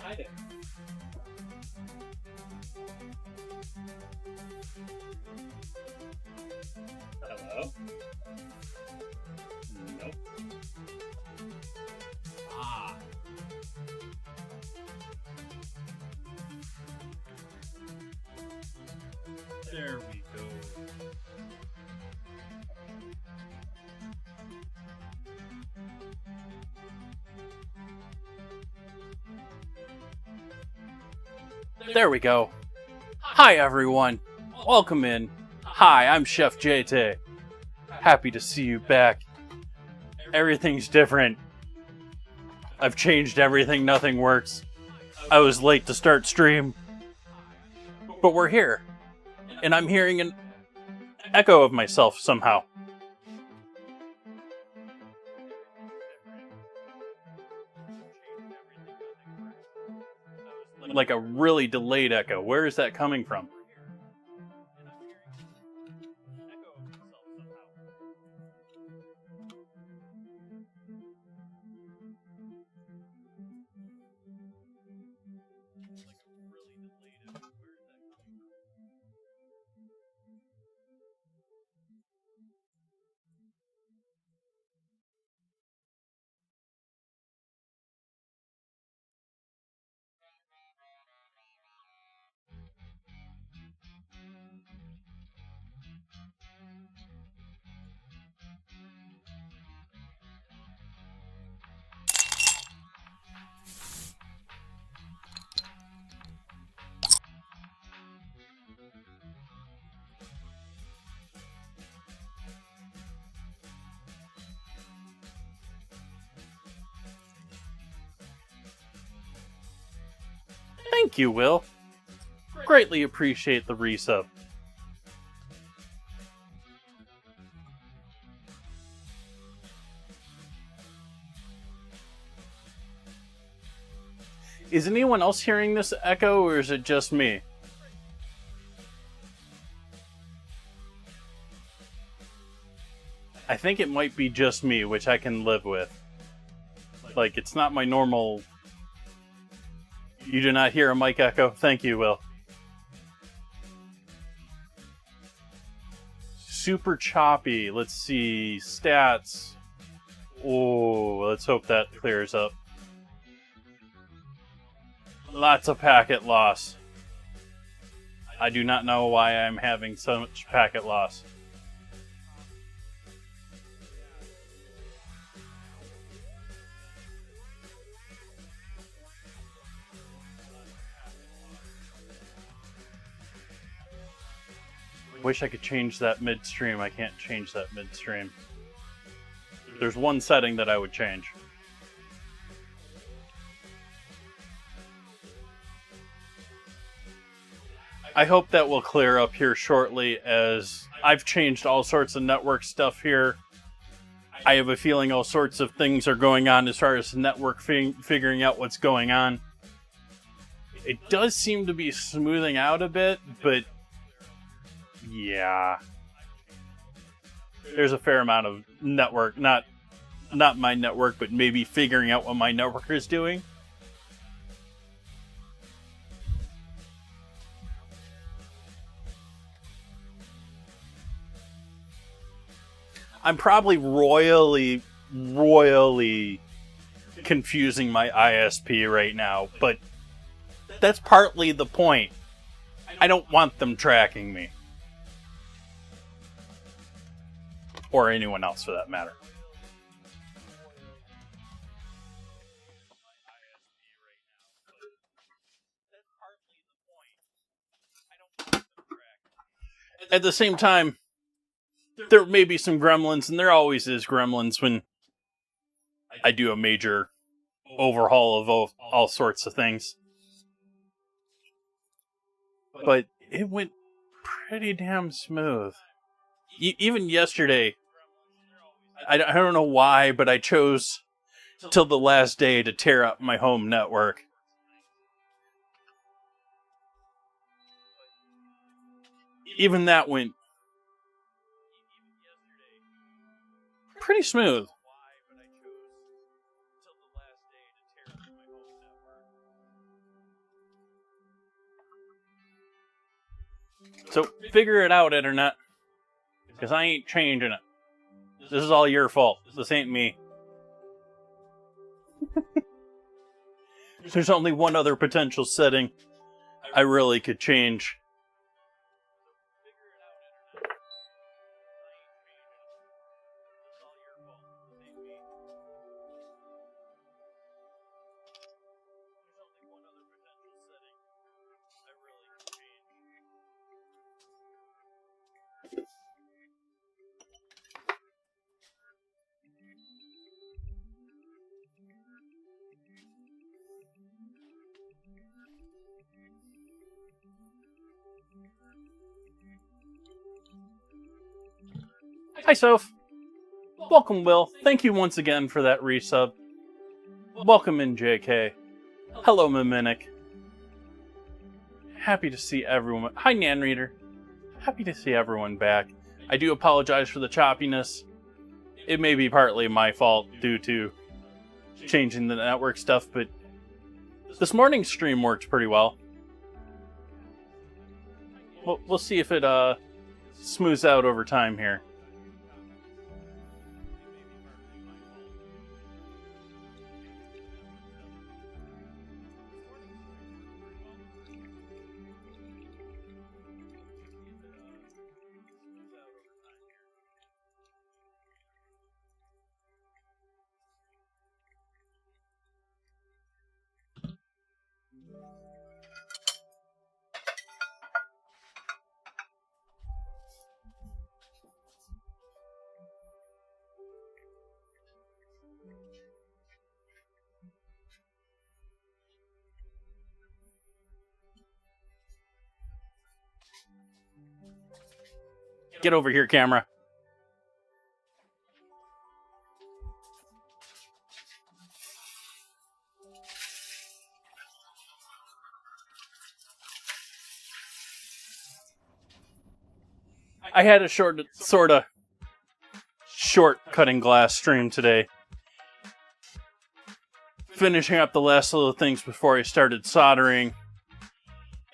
Hi there. Hello? Nope. Ah. There we go. There we go. Hi everyone. Welcome in. Hi, I'm Chef Jay Tay. Happy to see you back. Everything's different. I've changed everything, nothing works. I was late to start stream. But we're here. And I'm hearing an echo of myself somehow. Like a really delayed echo. Where is that coming from? Thank you, Will. Greatly appreciate the resub. Is anyone else hearing this echo, or is it just me? I think it might be just me, which I can live with. Like, it's not my normal... You do not hear a mic echo? Thank you, Will. Super choppy. Let's see. Stats. Oh, let's hope that clears up. Lots of packet loss. I do not know why I'm having so much packet loss. Wish I could change that midstream. I can't change that midstream. There's one setting that I would change. I hope that will clear up here shortly, as I've changed all sorts of network stuff here. I have a feeling all sorts of things are going on as far as the network figuring out what's going on. It does seem to be smoothing out a bit, but yeah. There's a fair amount of network, not my network, but maybe figuring out what my network is doing. I'm probably royally confusing my ISP right now, but that's partly the point. I don't want them tracking me. Or anyone else, for that matter. At the same time, there may be some gremlins, and there always is gremlins when I do a major overhaul of all sorts of things. But it went pretty damn smooth. Even yesterday, I don't know why, but I chose till the last day to tear up my home network. Even that went pretty smooth. So figure it out, Internet, because I ain't changing it. This is all your fault. This ain't me. There's only one other potential setting I really could change. Hi, Soph. Welcome, Will. Thank you once again for that resub. Welcome in, JK. Hello, Mimic. Happy to see everyone. Hi, Nan Reader. Happy to see everyone back. I do apologize for the choppiness. It may be partly my fault due to changing the network stuff, but this morning's stream worked pretty well. We'll see if it smooths out over time here. Get over here, camera. I had a sort of short cutting glass stream today. Finishing up the last little things before I started soldering.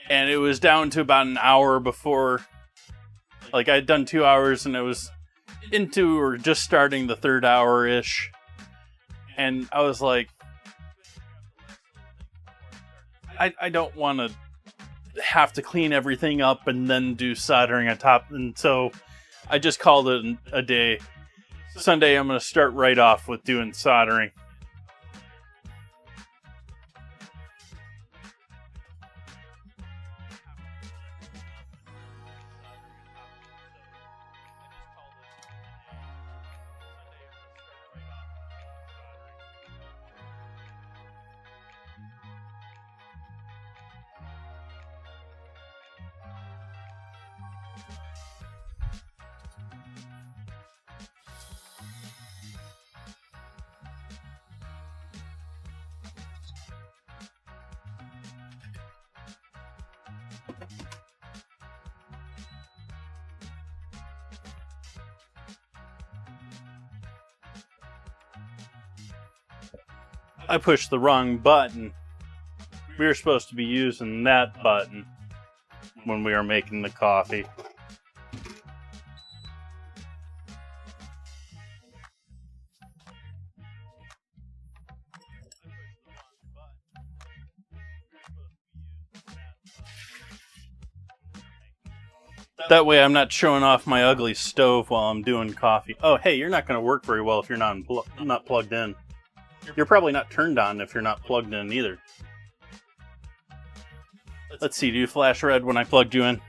And it was down to about an hour before, like I'd done 2 hours and it was into or just starting the third hour-ish. And I was like, I don't want to have to clean everything up and then do soldering on top. And so I just called it a day. Sunday I'm going to start right off with doing soldering. I pushed the wrong button. We were supposed to be using that button when we were making the coffee. That way I'm not showing off my ugly stove while I'm doing coffee. Oh, hey, you're not going to work very well if you're not plugged in. You're probably not turned on if you're not plugged in either. Let's see, do you flash red when I plugged you in?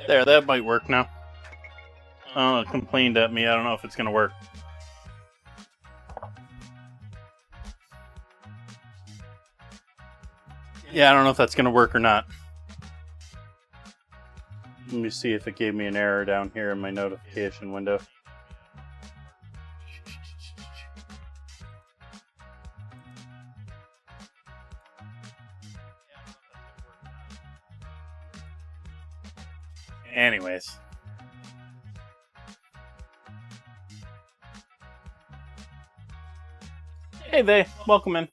There, that might work now. Oh, it complained at me. I don't know if it's going to work. Yeah, I don't know if that's going to work or not. Let me see if it gave me an error down here in my notification window. Anyways. Hey, they, welcome in.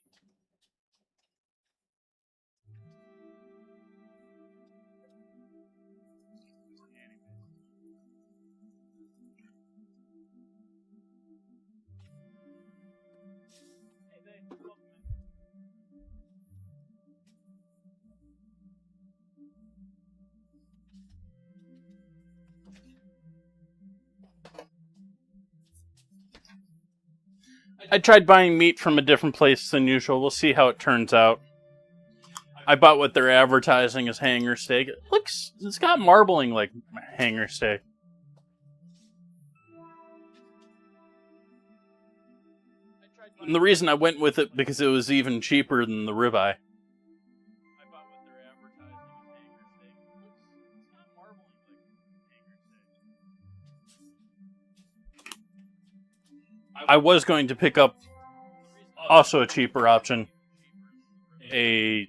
I tried buying meat from a different place than usual. We'll see how it turns out. I bought what they're advertising as hanger steak. It's got marbling like hanger steak. And the reason I went with it because it was even cheaper than the ribeye. I was going to pick up also a cheaper option, a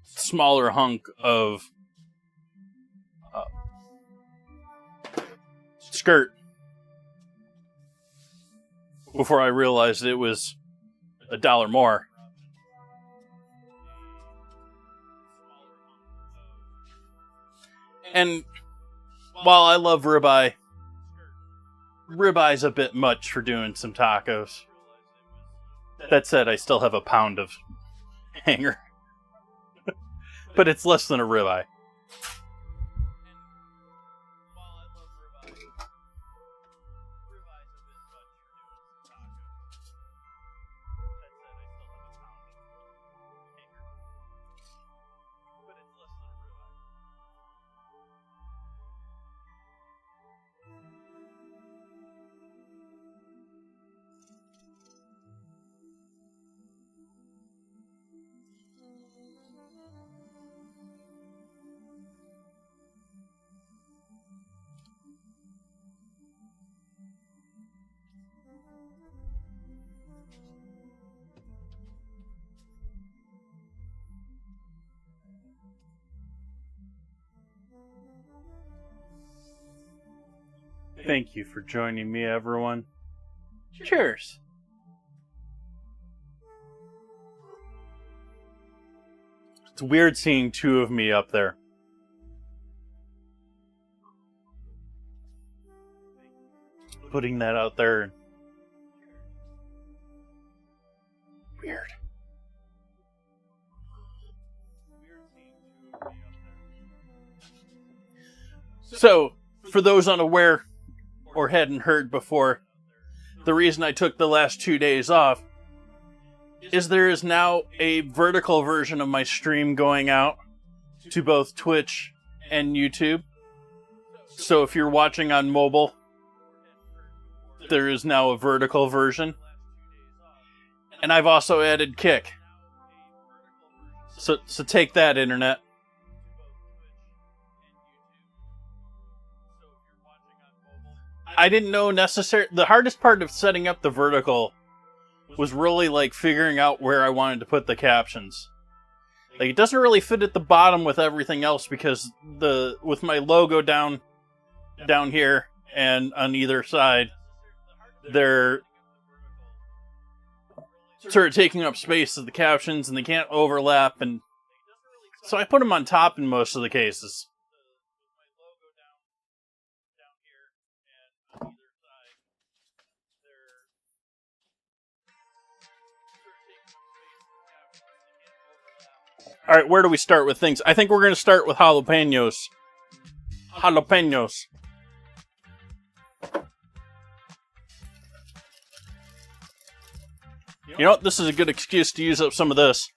smaller hunk of skirt, before I realized it was $1 more. And while I love ribeye, ribeye's a bit much for doing some tacos. That said, I still have a pound of hanger. But it's less than a ribeye. Thank you for joining me, everyone. Cheers! It's weird seeing two of me up there. Putting that out there. Weird. So, for those unaware or hadn't heard before, the reason I took the last 2 days off is there is now a vertical version of my stream going out to both Twitch and YouTube. So if you're watching on mobile, there is now a vertical version. And I've also added Kick. So take that, internet. I didn't know the hardest part of setting up the vertical was really like figuring out where I wanted to put the captions. Like, it doesn't really fit at the bottom with everything else because with my logo down here and on either side, they're sort of taking up space of the captions and they can't overlap, and so I put them on top in most of the cases. Alright, where do we start with things? I think we're going to start with jalapenos. Jalapenos. You know what? This is a good excuse to use up some of this.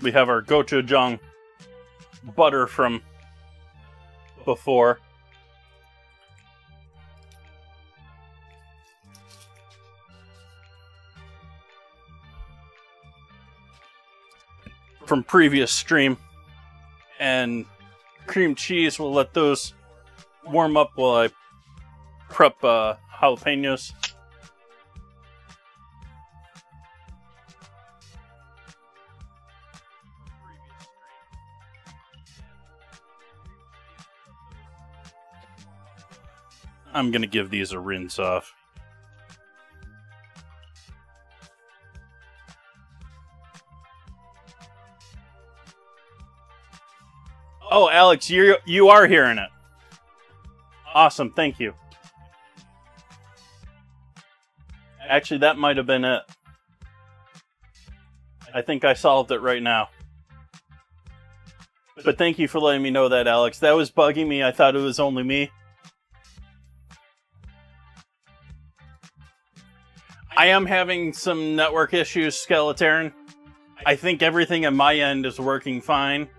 We have our gochujang butter from before. From previous stream. And cream cheese, we'll let those warm up while I prep jalapenos. I'm going to give these a rinse off. Oh, Alex, you are hearing it. Awesome, thank you. Actually, that might have been it. I think I solved it right now. But thank you for letting me know that, Alex. That was bugging me. I thought it was only me. I am having some network issues, Skeleton. I think everything on my end is working fine.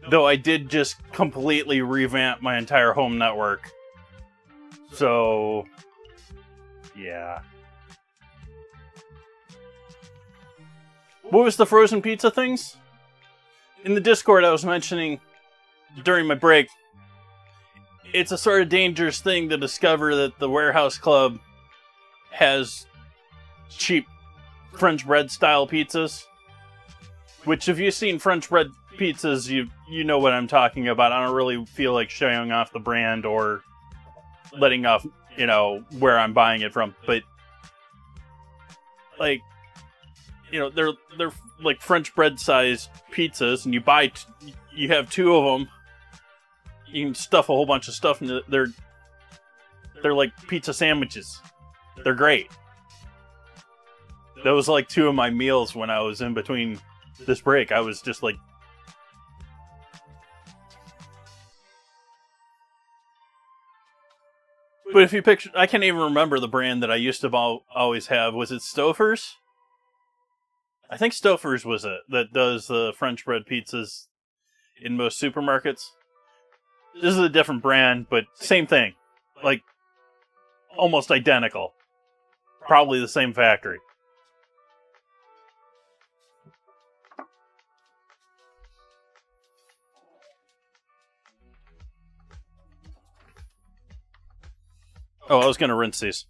Though I did just completely revamp my entire home network. So, yeah. What was the frozen pizza things? In the Discord I was mentioning during my break, it's a sort of dangerous thing to discover that the Warehouse Club has cheap French bread style pizzas. Which, if you've seen French bread pizzas, you know what I'm talking about. I don't really feel like showing off the brand or letting off, where I'm buying it from. But, like, they're like French bread sized pizzas, and you have two of them. You can stuff a whole bunch of stuff in it. They're like pizza sandwiches. They're great. That was like two of my meals when I was in between this break. I was just like, but if you picture, I can't even remember the brand that I used to always have. Was it Stouffer's? I think Stouffer's was it that does the French bread pizzas in most supermarkets. This is a different brand, but same thing. Like, almost identical. Probably the same factory. Oh, I was going to rinse these.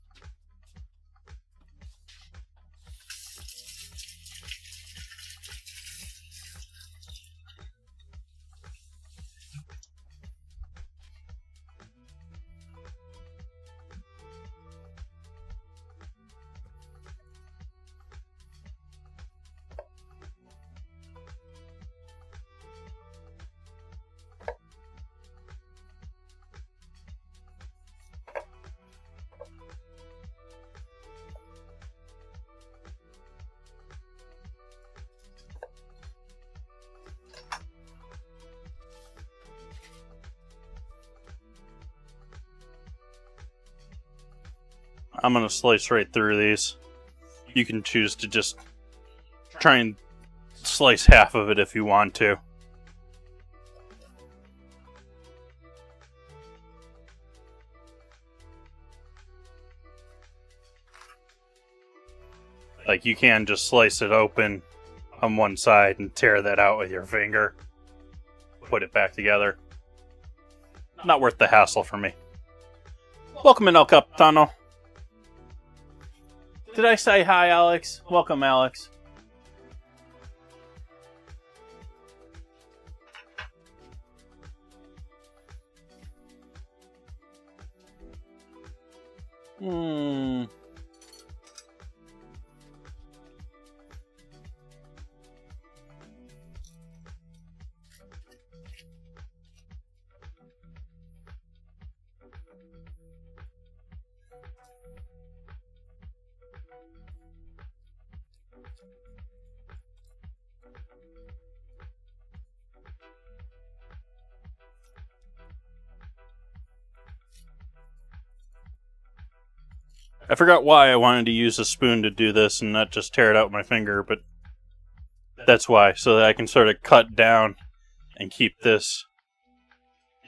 I'm going to slice right through these. You can choose to just try and slice half of it if you want to. Like, you can just slice it open on one side and tear that out with your finger. Put it back together. Not worth the hassle for me. Welcome in, El Capitano. Did I say hi, Alex? Welcome, Alex. I forgot why I wanted to use a spoon to do this and not just tear it out with my finger, but that's why, so that I can sort of cut down and keep this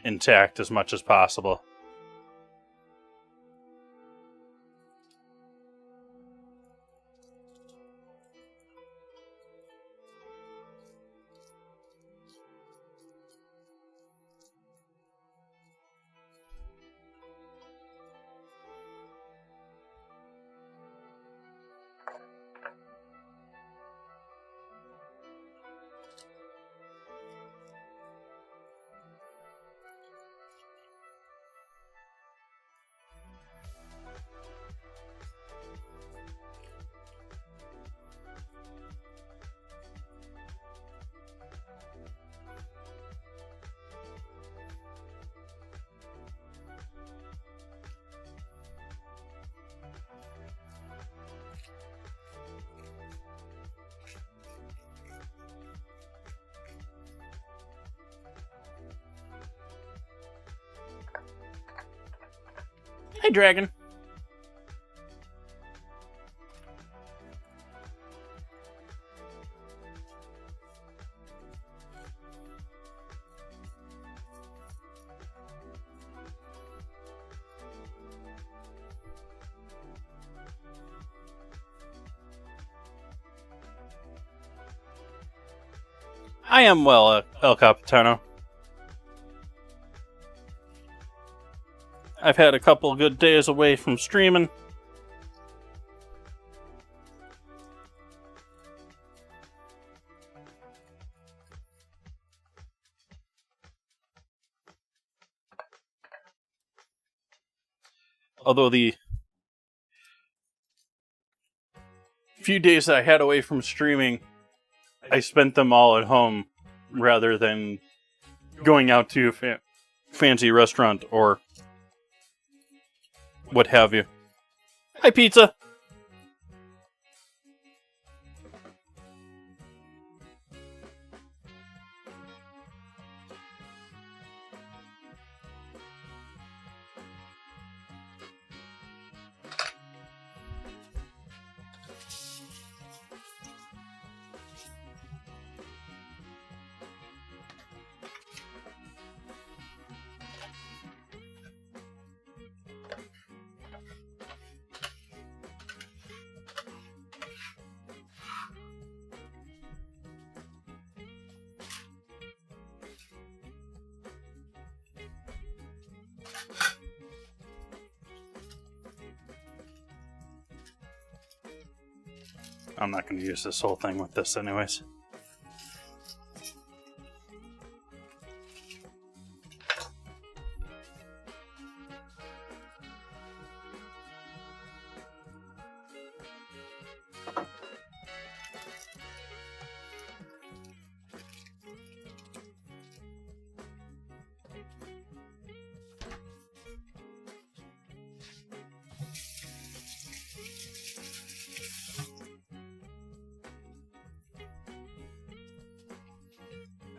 intact as much as possible. Hey, Dragon. I am well, El Capitano. I've had a couple good days away from streaming. Although the few days that I had away from streaming, I spent them all at home rather than going out to a fancy restaurant or what have you. Hi, pizza! I'm not going to use this whole thing with this anyways.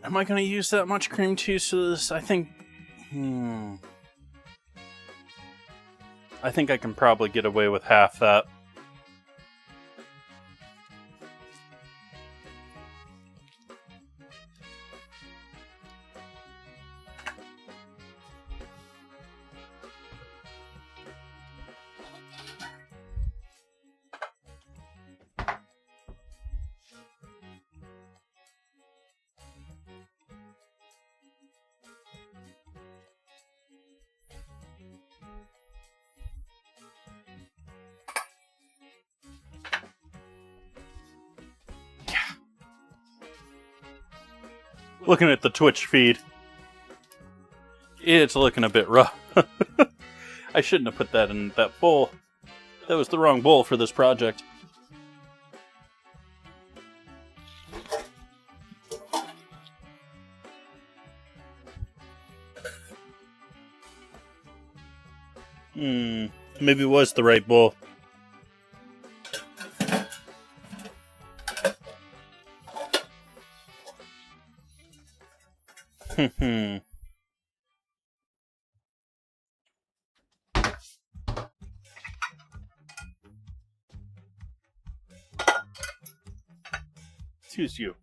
Am I going to use that much cream cheese for this? I think I can probably get away with half that. Looking at the Twitch feed, it's looking a bit rough. I shouldn't have put that in that bowl. That was the wrong bowl for this project. Maybe it was the right bowl. Excuse you.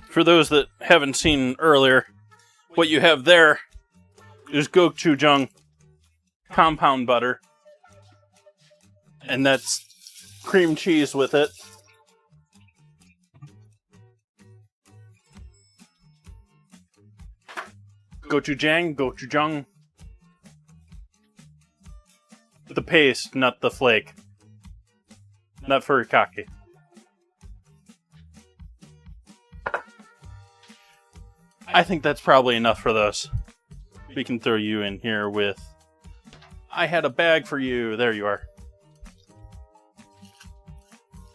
For those that haven't seen earlier, what you have there is gochujang compound butter. And that's cream cheese with it. Gochujang. The paste, not the flake. Not furikake. I think that's probably enough for those. We can throw you in here with... I had a bag for you. There you are.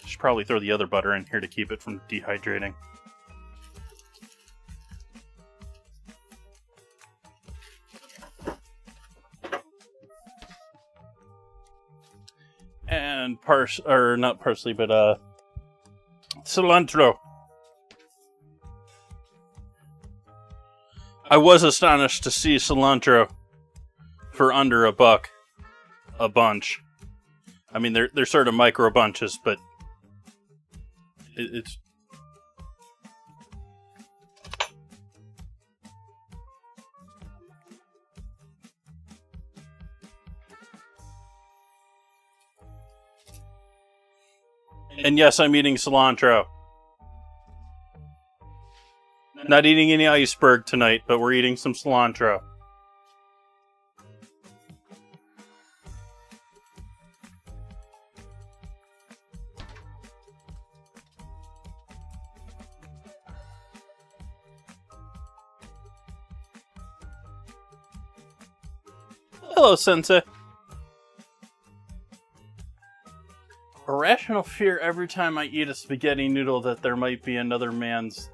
Should probably throw the other butter in here to keep it from dehydrating. And not parsley, but cilantro. I was astonished to see cilantro for under $1 a bunch. I mean, they're sort of micro bunches, but it's... And yes, I'm eating cilantro. Not eating any iceberg tonight, but we're eating some cilantro. Hello, Sensei. Irrational fear every time I eat a spaghetti noodle that there might be another man's...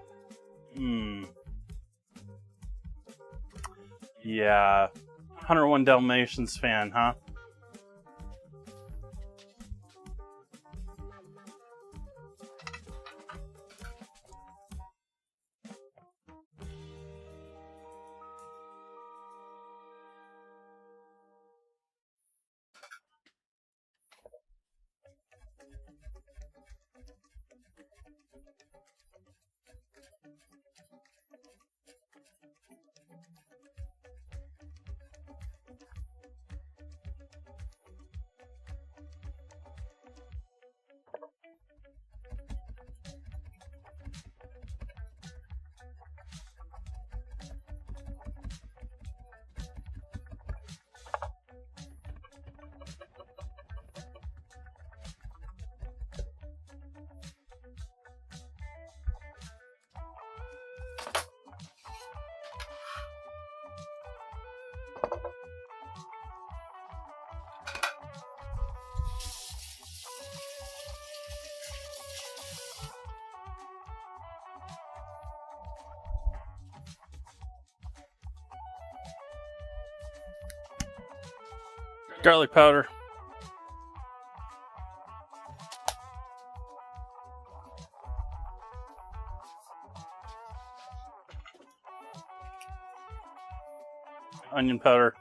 Yeah. 101 Dalmatians fan, huh? Garlic powder. Onion powder.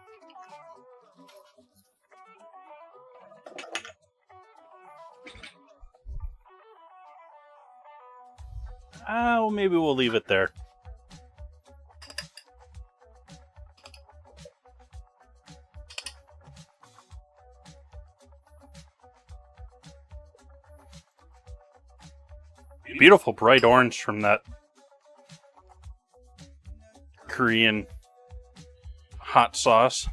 Well, maybe we'll leave it there. Beautiful bright orange from that Korean hot sauce.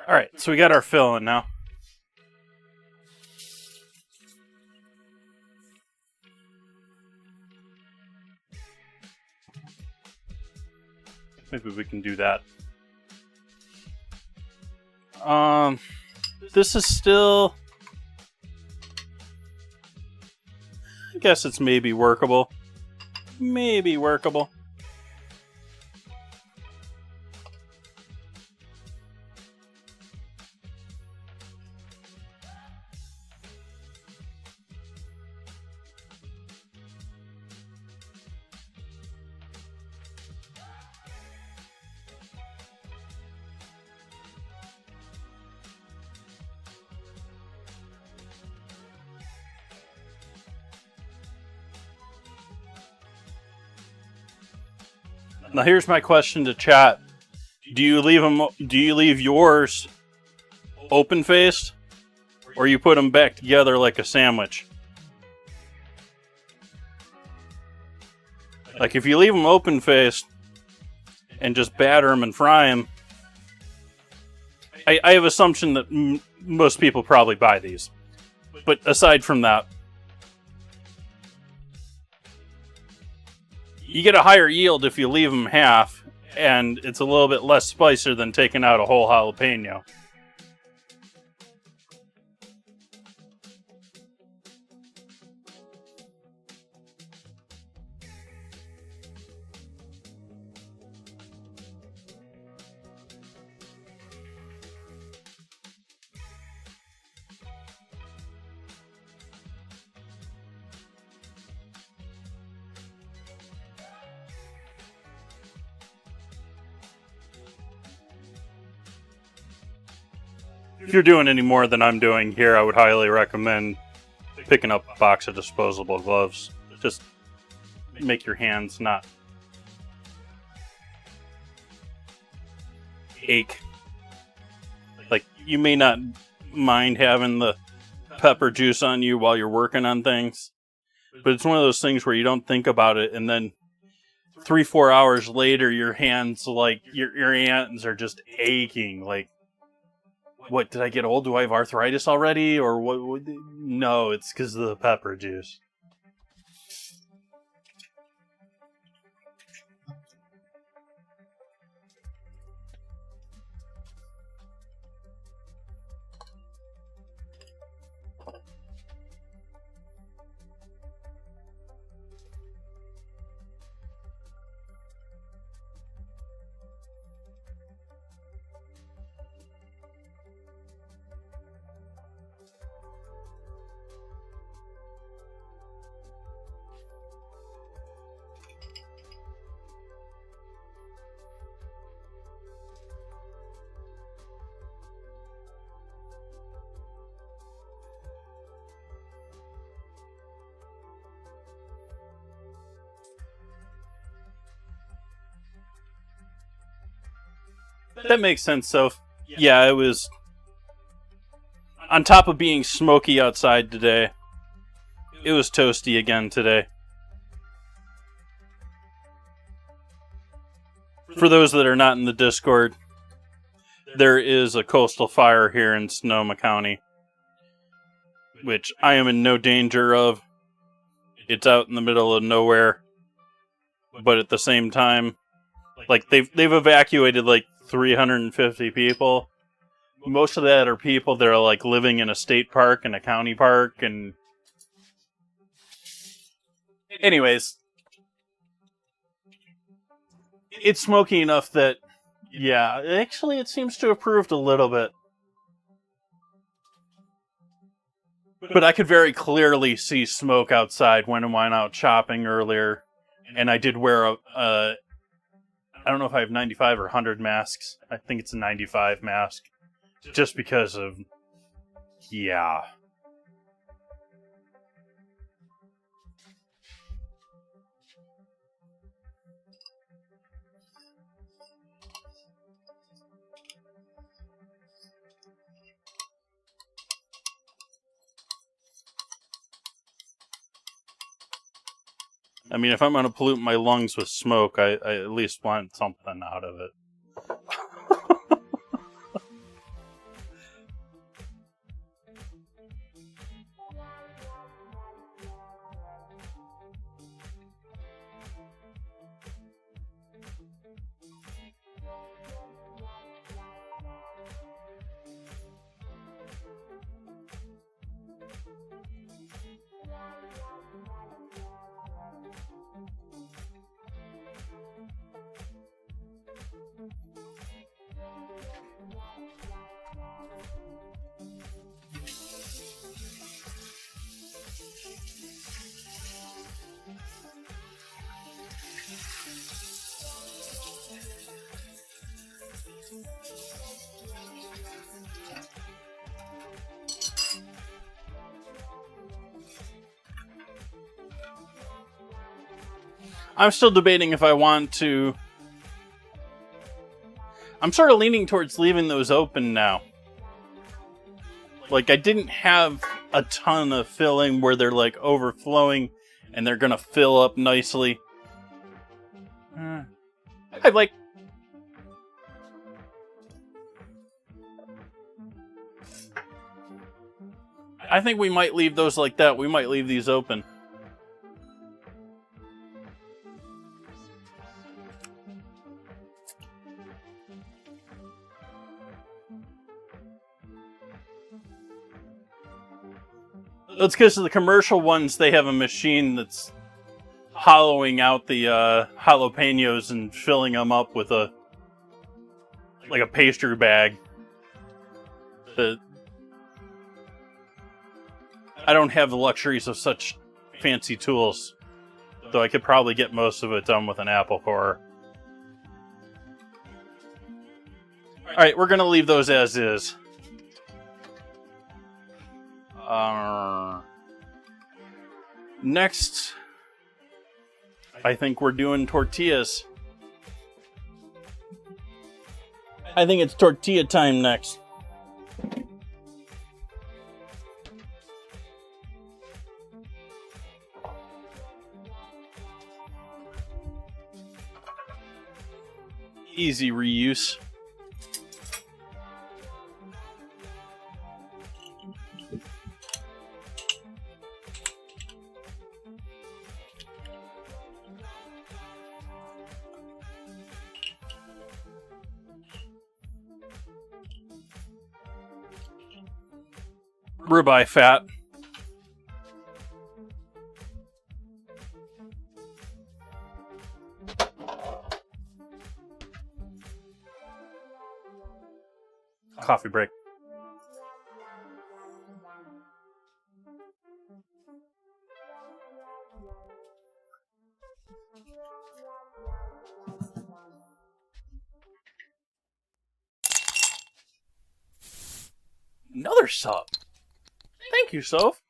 Alright, so we got our filling now. Maybe we can do that. This is still... I guess it's maybe workable. Maybe workable. Now here's my question to chat. Do you leave yours open faced, or you put them back together like a sandwich? Like if you leave them open faced and just batter them and fry them, I have assumption that most people probably buy these. But aside from that, you get a higher yield if you leave them half, and it's a little bit less spicier than taking out a whole jalapeno. If you're doing any more than I'm doing here, I would highly recommend picking up a box of disposable gloves. Just make your hands not ache. Like, you may not mind having the pepper juice on you while you're working on things, but it's one of those things where you don't think about it, and then 3-4 hours later, your hands, like, your hands are just aching. Like, what, did I get old? Do I have arthritis already? Or what? No, it's because of the pepper juice. That makes sense, so yeah, it was on top of being smoky outside today. It was toasty again today. For those that are not in the Discord, there is a coastal fire here in Sonoma County, which I am in no danger of. It's out in the middle of nowhere, but at the same time, like they've evacuated like 350 people. Most of that are people that are like living in a state park and a county park, and anyways, it's smoky enough that, yeah, actually it seems to have improved a little bit. But I could very clearly see smoke outside when I went out shopping earlier, and I did wear I don't know if I have 95 or 100 masks. I think it's a 95 mask, just because of, yeah. I mean, if I'm going to pollute my lungs with smoke, I at least want something out of it. I'm still debating if I want to. I'm sort of leaning towards leaving those open now. Like, I didn't have a ton of filling where they're like overflowing and they're gonna fill up nicely. I like. I think we might leave those like that. We might leave these open. That's because of the commercial ones, they have a machine that's hollowing out the jalapenos and filling them up with a pastry bag. I don't have the luxuries of such fancy tools, though I could probably get most of it done with an apple core. Alright, we're going to leave those as is. Next, I think we're doing tortillas. I think it's tortilla time next. Easy reuse. Ribeye fat. Coffee break. Another sub. Thank you, Soph.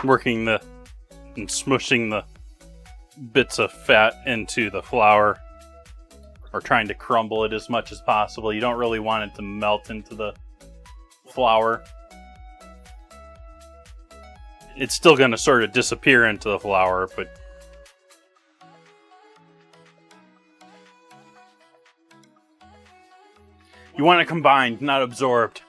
working and smushing the bits of fat into the flour, or trying to crumble it as much as possible. You don't really want it to melt into the flour. It's still going to sort of disappear into the flour, but you want it combined, not absorbed.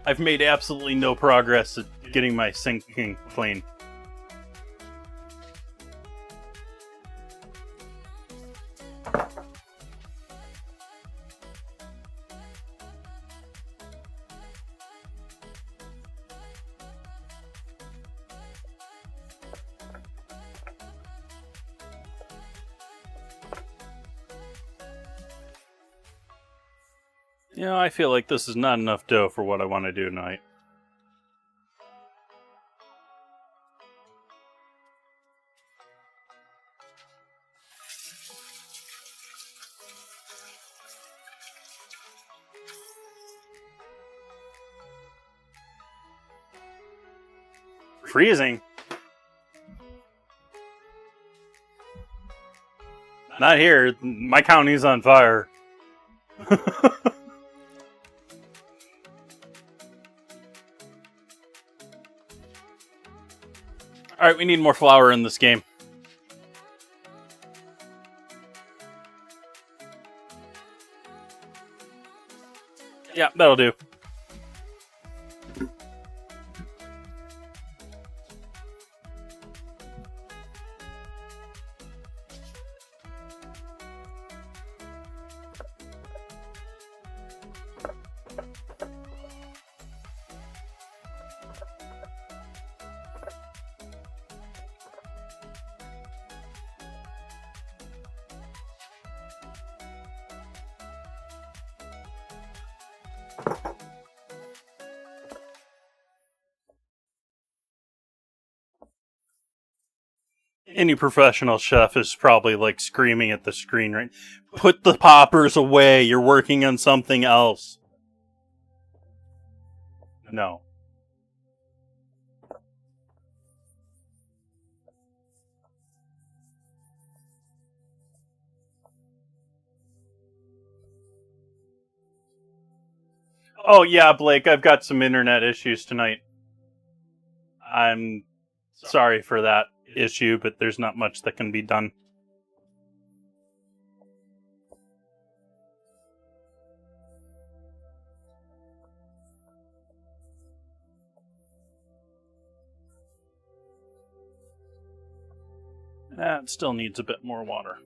I've made absolutely no progress at getting my sink clean. You know, I feel like this is not enough dough for what I want to do tonight. Freezing? Not here. My county's on fire. Alright, we need more flour in this game. Yeah, that'll do. Any professional chef is probably like screaming at the screen, right? Put the poppers away. You're working on something else. No. Oh yeah, Blake, I've got some internet issues tonight. I'm sorry for that issue, but there's not much that can be done. That still needs a bit more water.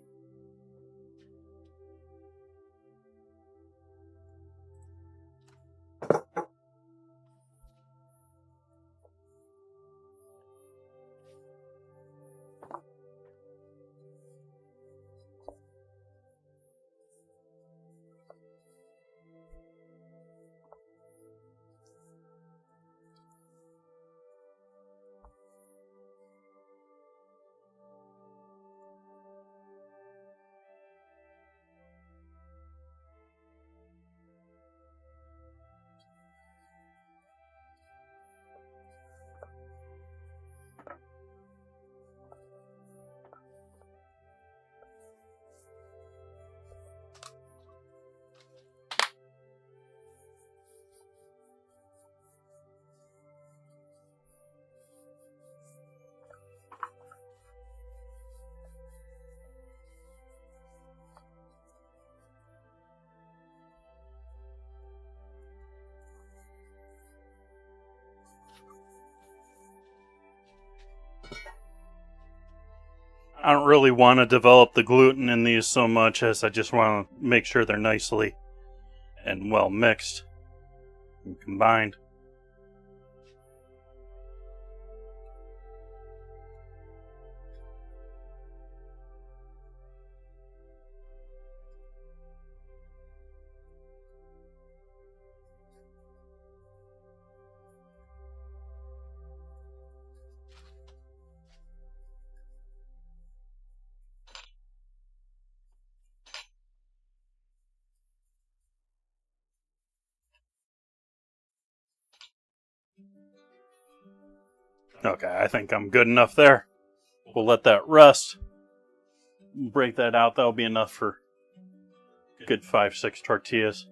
I don't really want to develop the gluten in these so much as I just want to make sure they're nicely and well mixed and combined. Okay, I think I'm good enough there. We'll let that rest. Break that out. That'll be enough for a good 5-6 tortillas.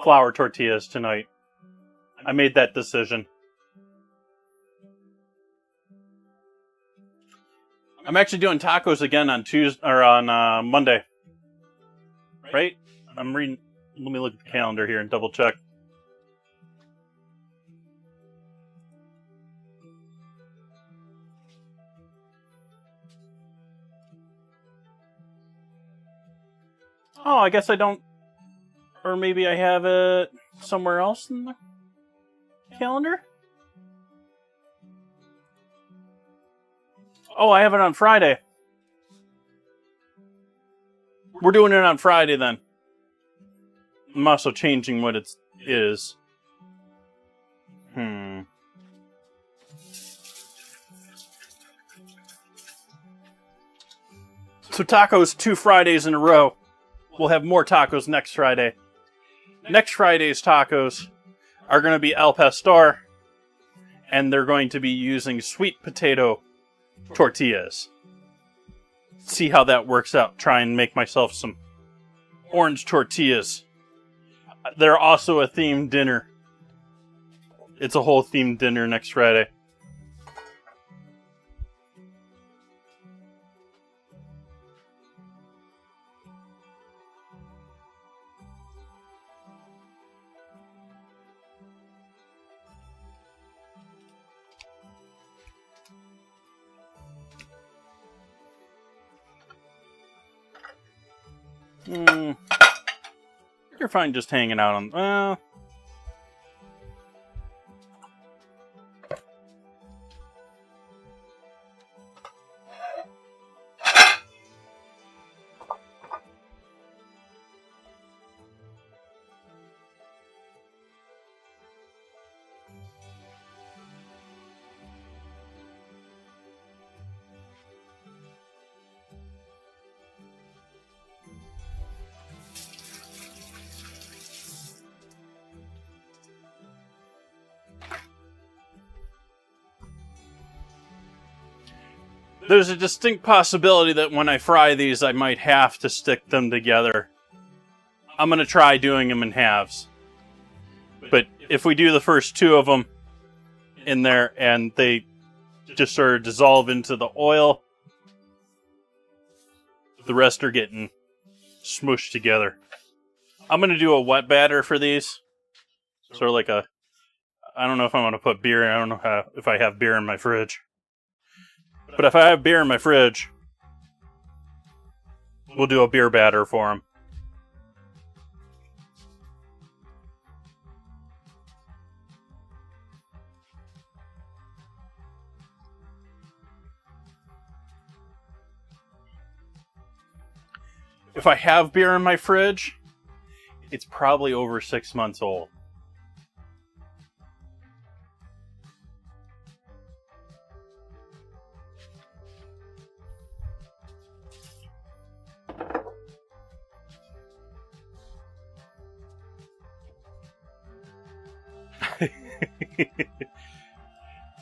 Flour tortillas tonight. I made that decision. I'm actually doing tacos again on Tuesday or on Monday. Right? I'm reading. Let me look at the calendar here and double check. Oh, I guess I don't. Or maybe I have it somewhere else in the calendar? Oh, I have it on Friday. We're doing it on Friday then. I'm also changing what it is. So tacos 2 Fridays in a row. We'll have more tacos next Friday. Next Friday's tacos are going to be al pastor, and they're going to be using sweet potato tortillas. See how that works out. Try and make myself some orange tortillas. They're also a themed dinner. It's a whole themed dinner next Friday. You're fine just hanging out on... There's a distinct possibility that when I fry these, I might have to stick them together. I'm going to try doing them in halves. But if we do the first 2 of them in there and they just sort of dissolve into the oil, the rest are getting smooshed together. I'm going to do a wet batter for these. Sort of like a... I don't know if I'm going to put beer in. I don't know if I have beer in my fridge. But if I have beer in my fridge, we'll do a beer batter for them. If I have beer in my fridge, it's probably over 6 months old.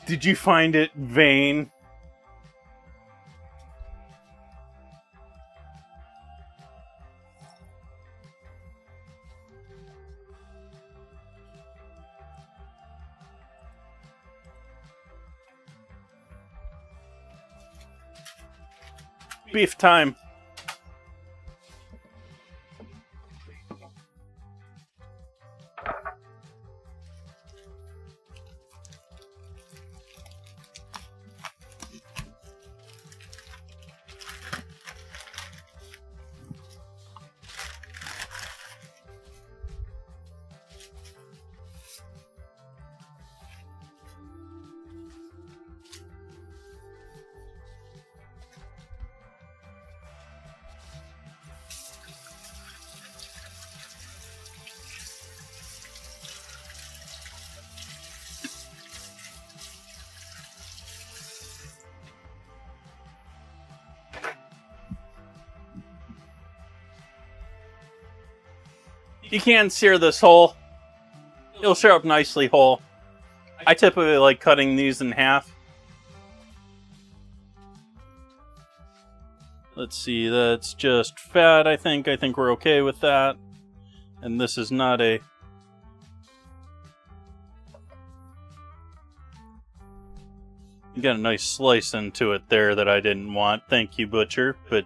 Did you find it vain? Beef time. You can sear this whole. It'll show up nicely whole. I typically like cutting these in half. Let's see, that's just fat, I think. I think we're okay with that. And this is not a... You got a nice slice into it there that I didn't want. Thank you, butcher. But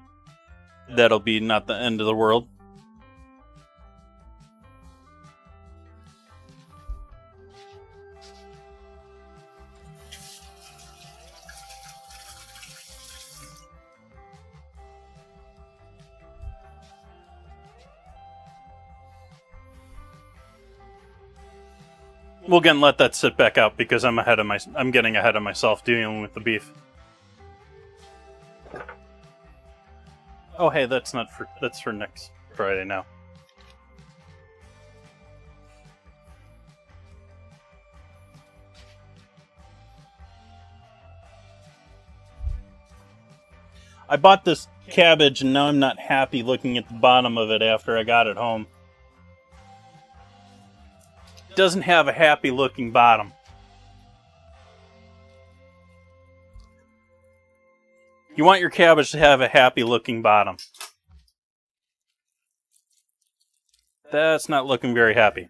that'll be not the end of the world. We'll again let that sit back out because I'm getting ahead of myself dealing with the beef. Oh hey, that's for next Friday now. I bought this cabbage and now I'm not happy looking at the bottom of it after I got it home. Doesn't have a happy looking bottom. You want your cabbage to have a happy looking bottom. That's not looking very happy.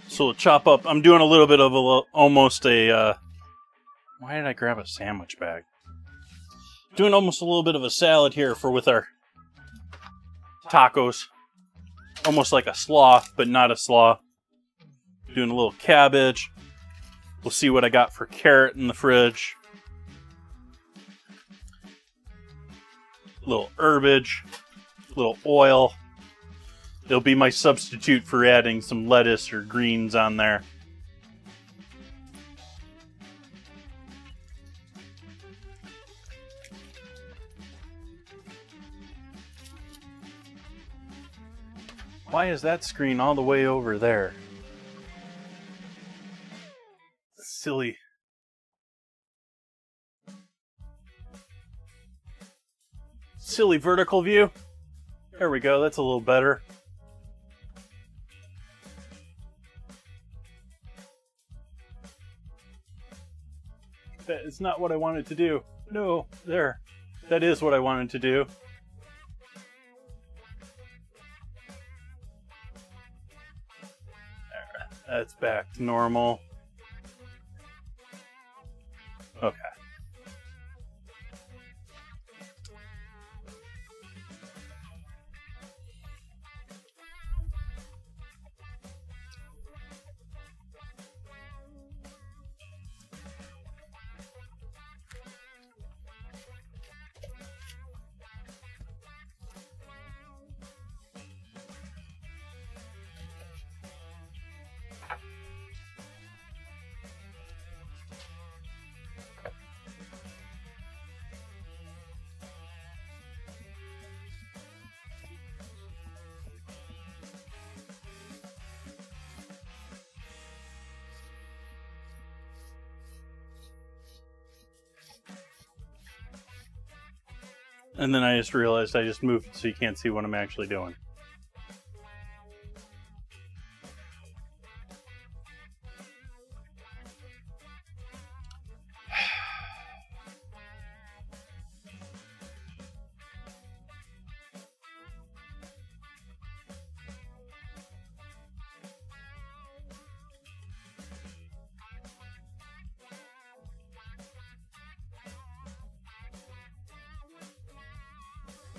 So we'll chop up. I'm doing a little bit of almost a... why did I grab a sandwich bag? Doing almost a little bit of a salad here with our tacos. Almost like a slaw, but not a slaw. Doing a little cabbage. We'll see what I got for carrot in the fridge. A little herbage. A little oil. It'll be my substitute for adding some lettuce or greens on there. Why is that screen all the way over there? Silly. Silly vertical view. There we go, that's a little better. That is not what I wanted to do. No, there. That is what I wanted to do. There. That's back to normal. Okay. And then I just realized I just moved so you can't see what I'm actually doing.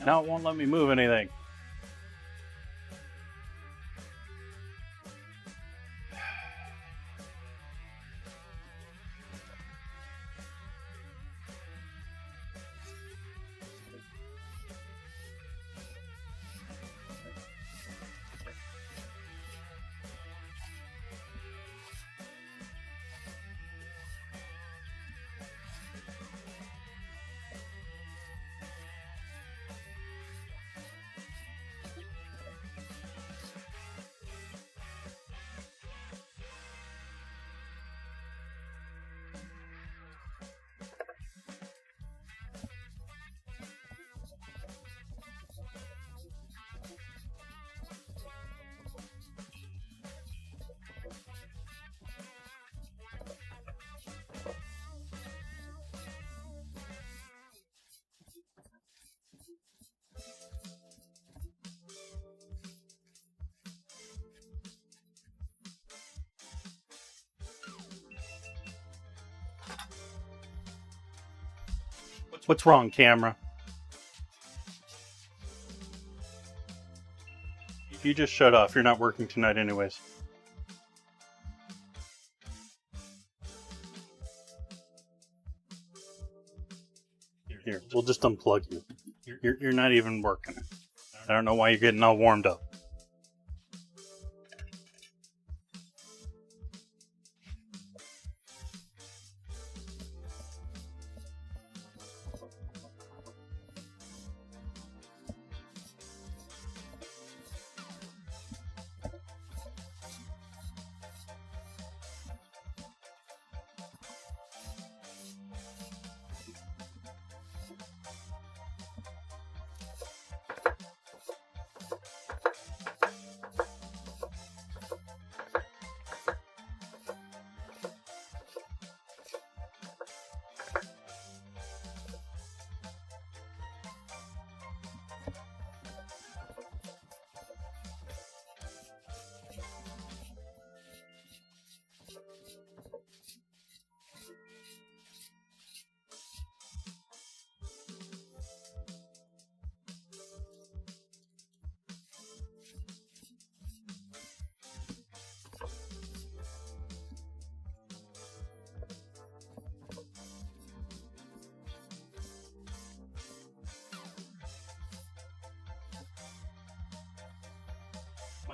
Now it won't let me move anything. What's wrong, camera? You just shut off. You're not working tonight anyways. Here, we'll just unplug you. You're not even working. I don't know why you're getting all warmed up.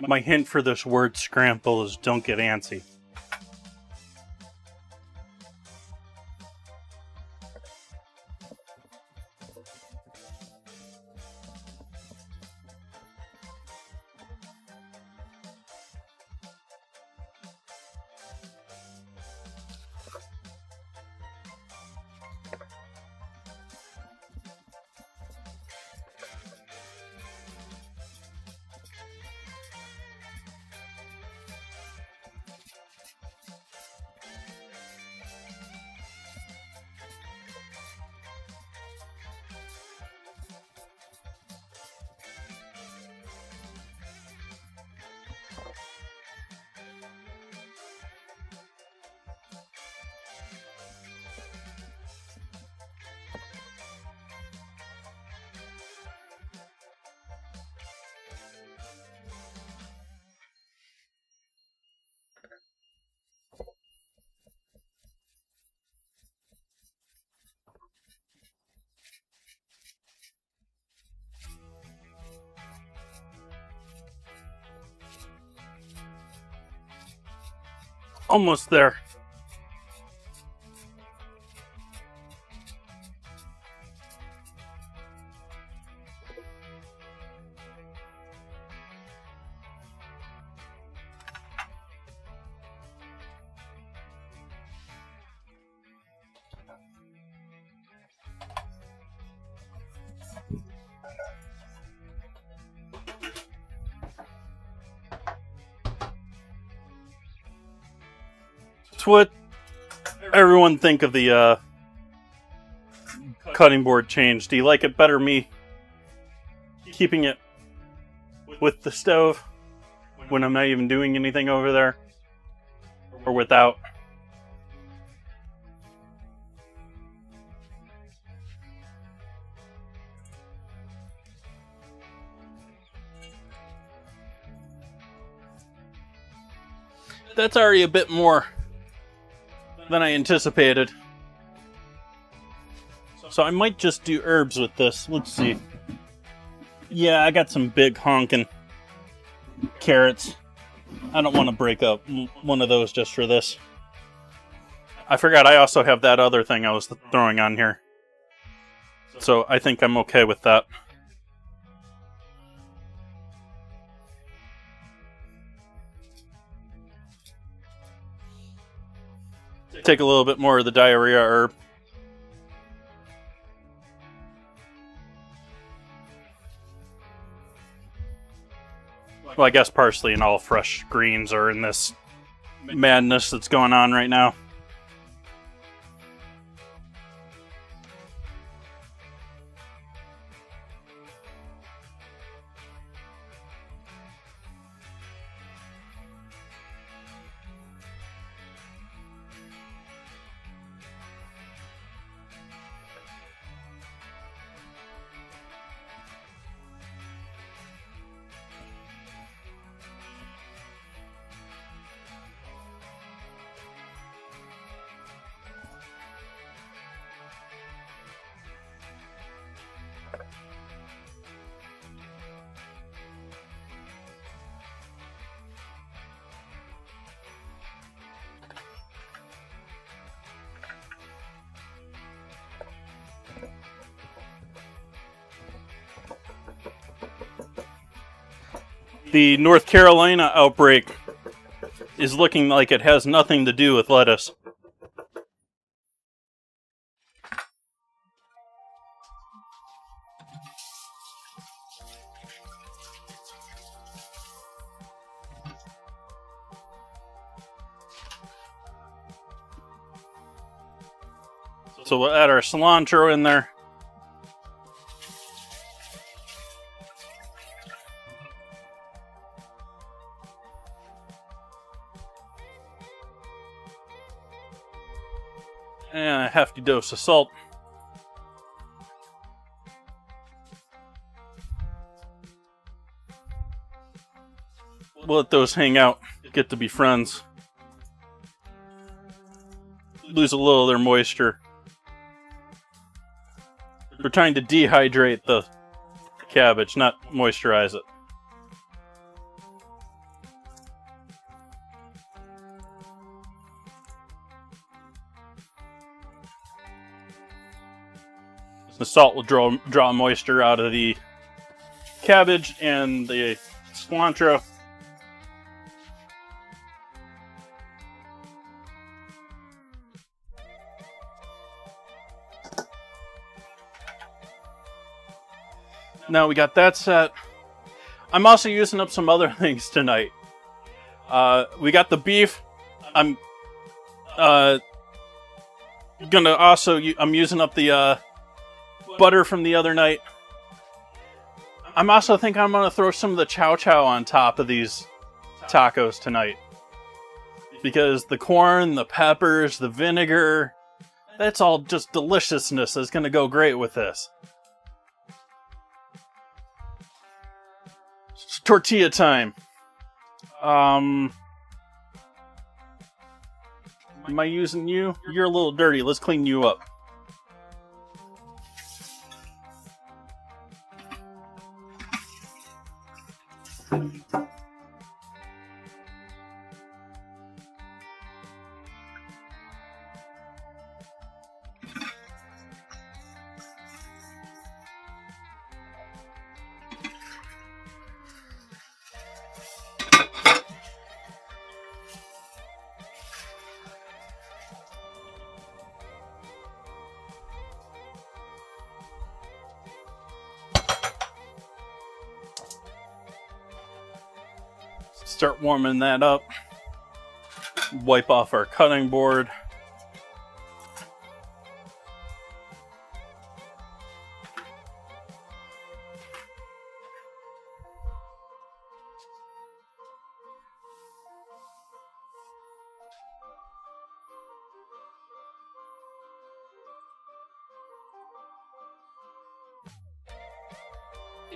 My hint for this word scramble is don't get antsy. Almost there. So what everyone think of the cutting board change? Do you like it better me keeping it with the stove when I'm not even doing anything over there, or without? That's already a bit more than I anticipated. So I might just do herbs with this. Let's see. Yeah, I got some big honking carrots. I don't want to break up one of those just for this. I forgot I also have that other thing I was throwing on here. So I think I'm okay with that. Take a little bit more of the diarrhea herb. Well, I guess parsley and all fresh greens are in this madness that's going on right now. The North Carolina outbreak is looking like it has nothing to do with lettuce. So we'll add our cilantro in there. And a hefty dose of salt. We'll let those hang out, get to be friends. Lose a little of their moisture. We're trying to dehydrate the cabbage, not moisturize it. The salt will draw moisture out of the cabbage and the cilantro. Now we got that set. I'm also using up some other things tonight. We got the beef. I'm using up the butter from the other night. I'm also think I'm gonna throw some of the chow chow on top of these tacos tonight, because the corn, the peppers, the vinegar, that's all just deliciousness that's gonna go great with this. It's tortilla time. Am I using you? You're a little dirty. Let's clean you up. Start warming that up. Wipe off our cutting board.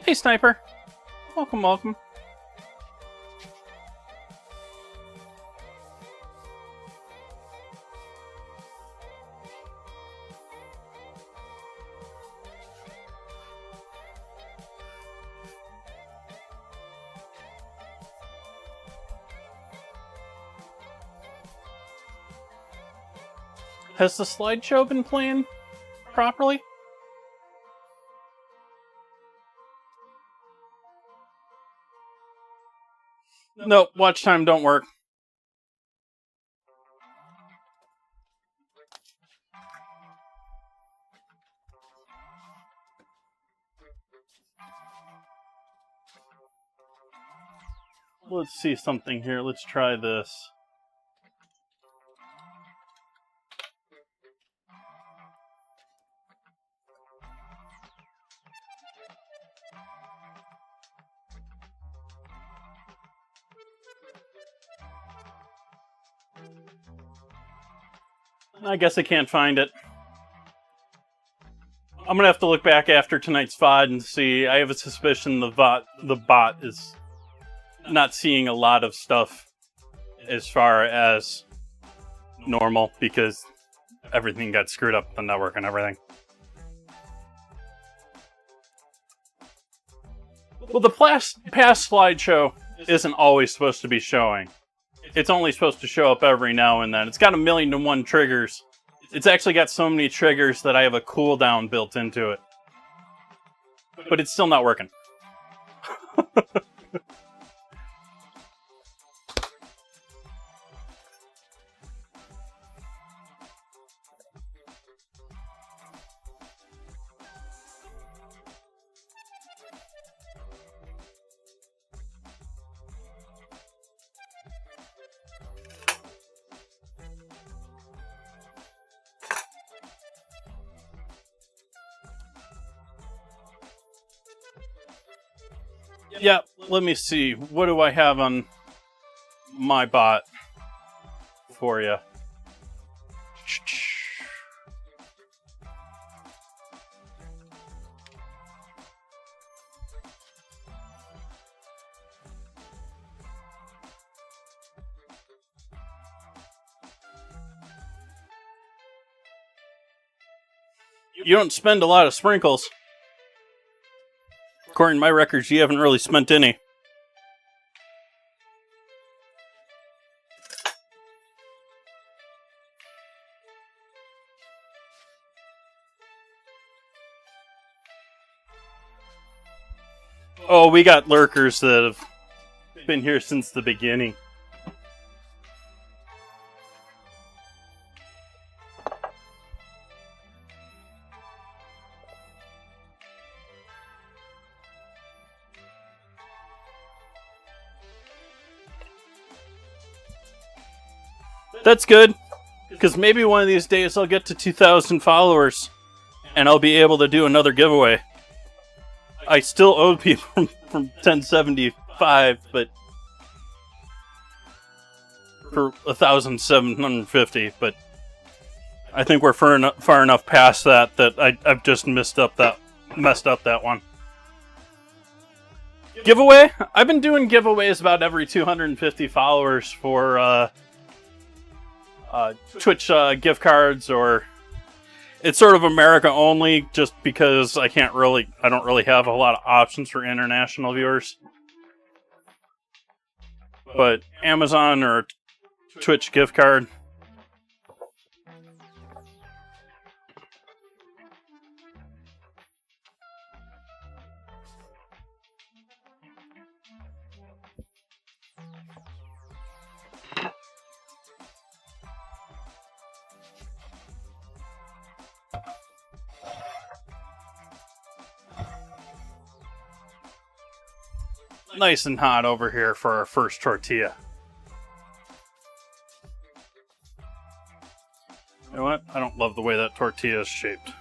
Hey, Sniper. Welcome, welcome. Has the slideshow been playing properly? Nope, watch time don't work. Let's see something here. Let's try this. I guess I can't find it. I'm gonna have to look back after tonight's VOD and see. I have a suspicion the bot is not seeing a lot of stuff as far as normal because everything got screwed up with the network and everything. Well, the past slideshow isn't always supposed to be showing. It's only supposed to show up every now and then. It's got 1,000,001 triggers. It's actually got so many triggers that I have a cooldown built into it. But it's still not working. Yeah, let me see. What do I have on my bot for you? You don't spend a lot of sprinkles. According to my records, you haven't really spent any. Oh, we got lurkers that have been here since the beginning. That's good, because maybe one of these days I'll get to 2,000 followers, and I'll be able to do another giveaway. I still owe people from 1075, but for 1,750. But I think we're far enough past that I've just messed up that one. Giveaway? I've been doing giveaways about every 250 followers for Twitch gift cards, or it's sort of America only, just because I don't really have a lot of options for international viewers. But Amazon or Twitch gift card. Nice and hot over here for our first tortilla. love the way that tortilla is shaped.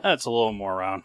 That's a little more round.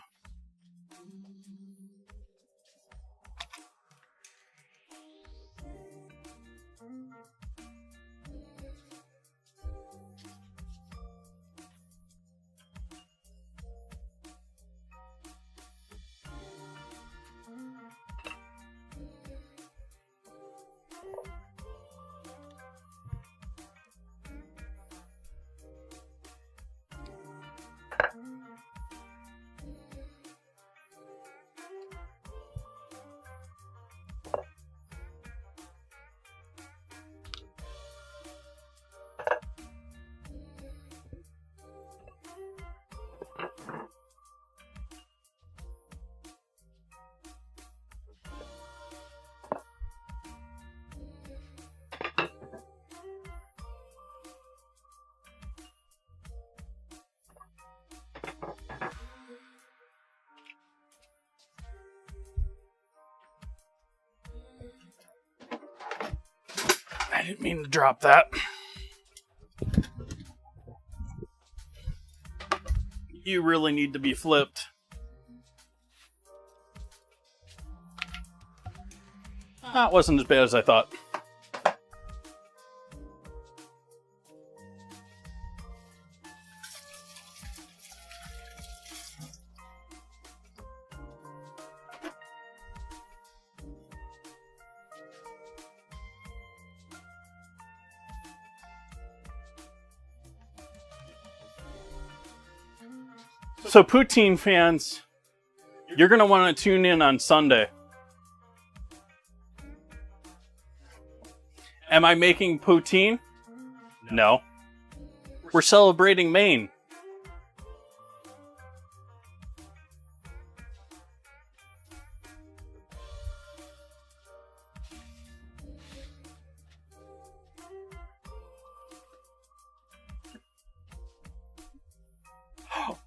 I didn't mean to drop that. You really need to be flipped. That wasn't as bad as I thought. So poutine fans, you're going to want to tune in on Sunday. Am I making poutine? No. We're celebrating Maine.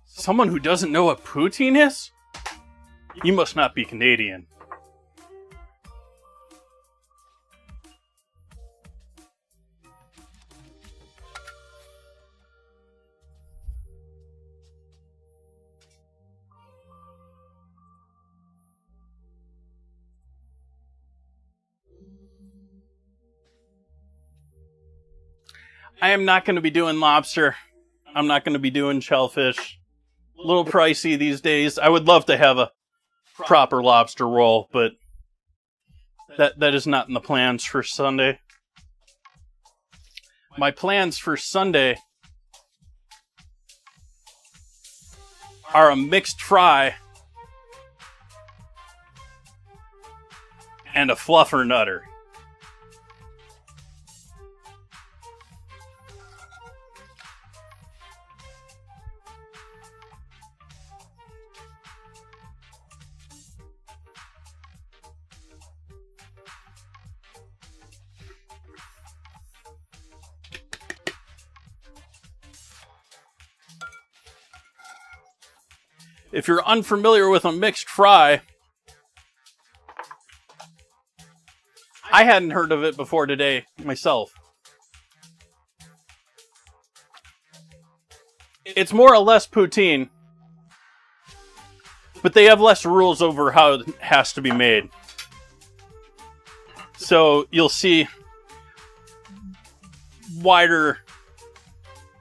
Someone who doesn't know what poutine is? You must not be Canadian. I am not going to be doing lobster. I'm not going to be doing shellfish. A little pricey these days. I would love to have a proper lobster roll, but that is not in the plans for Sunday. My plans for Sunday are a mixed fry and a fluffer nutter. If you're unfamiliar with a mixed fry, I hadn't heard of it before today myself. It's more or less poutine, but they have less rules over how it has to be made. So you'll see wider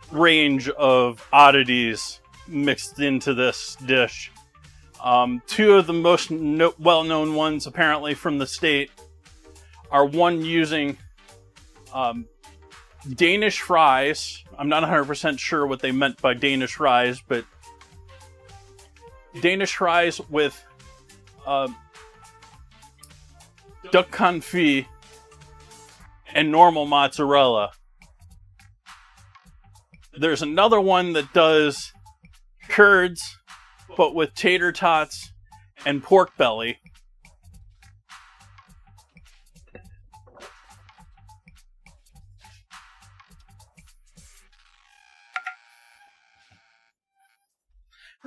range of oddities mixed into this dish. Two of the most well-known ones, apparently, from the state are one using Danish fries. I'm not 100% sure what they meant by Danish fries, but Danish fries with duck confit and normal mozzarella. There's another one that does curds, but with tater tots and pork belly.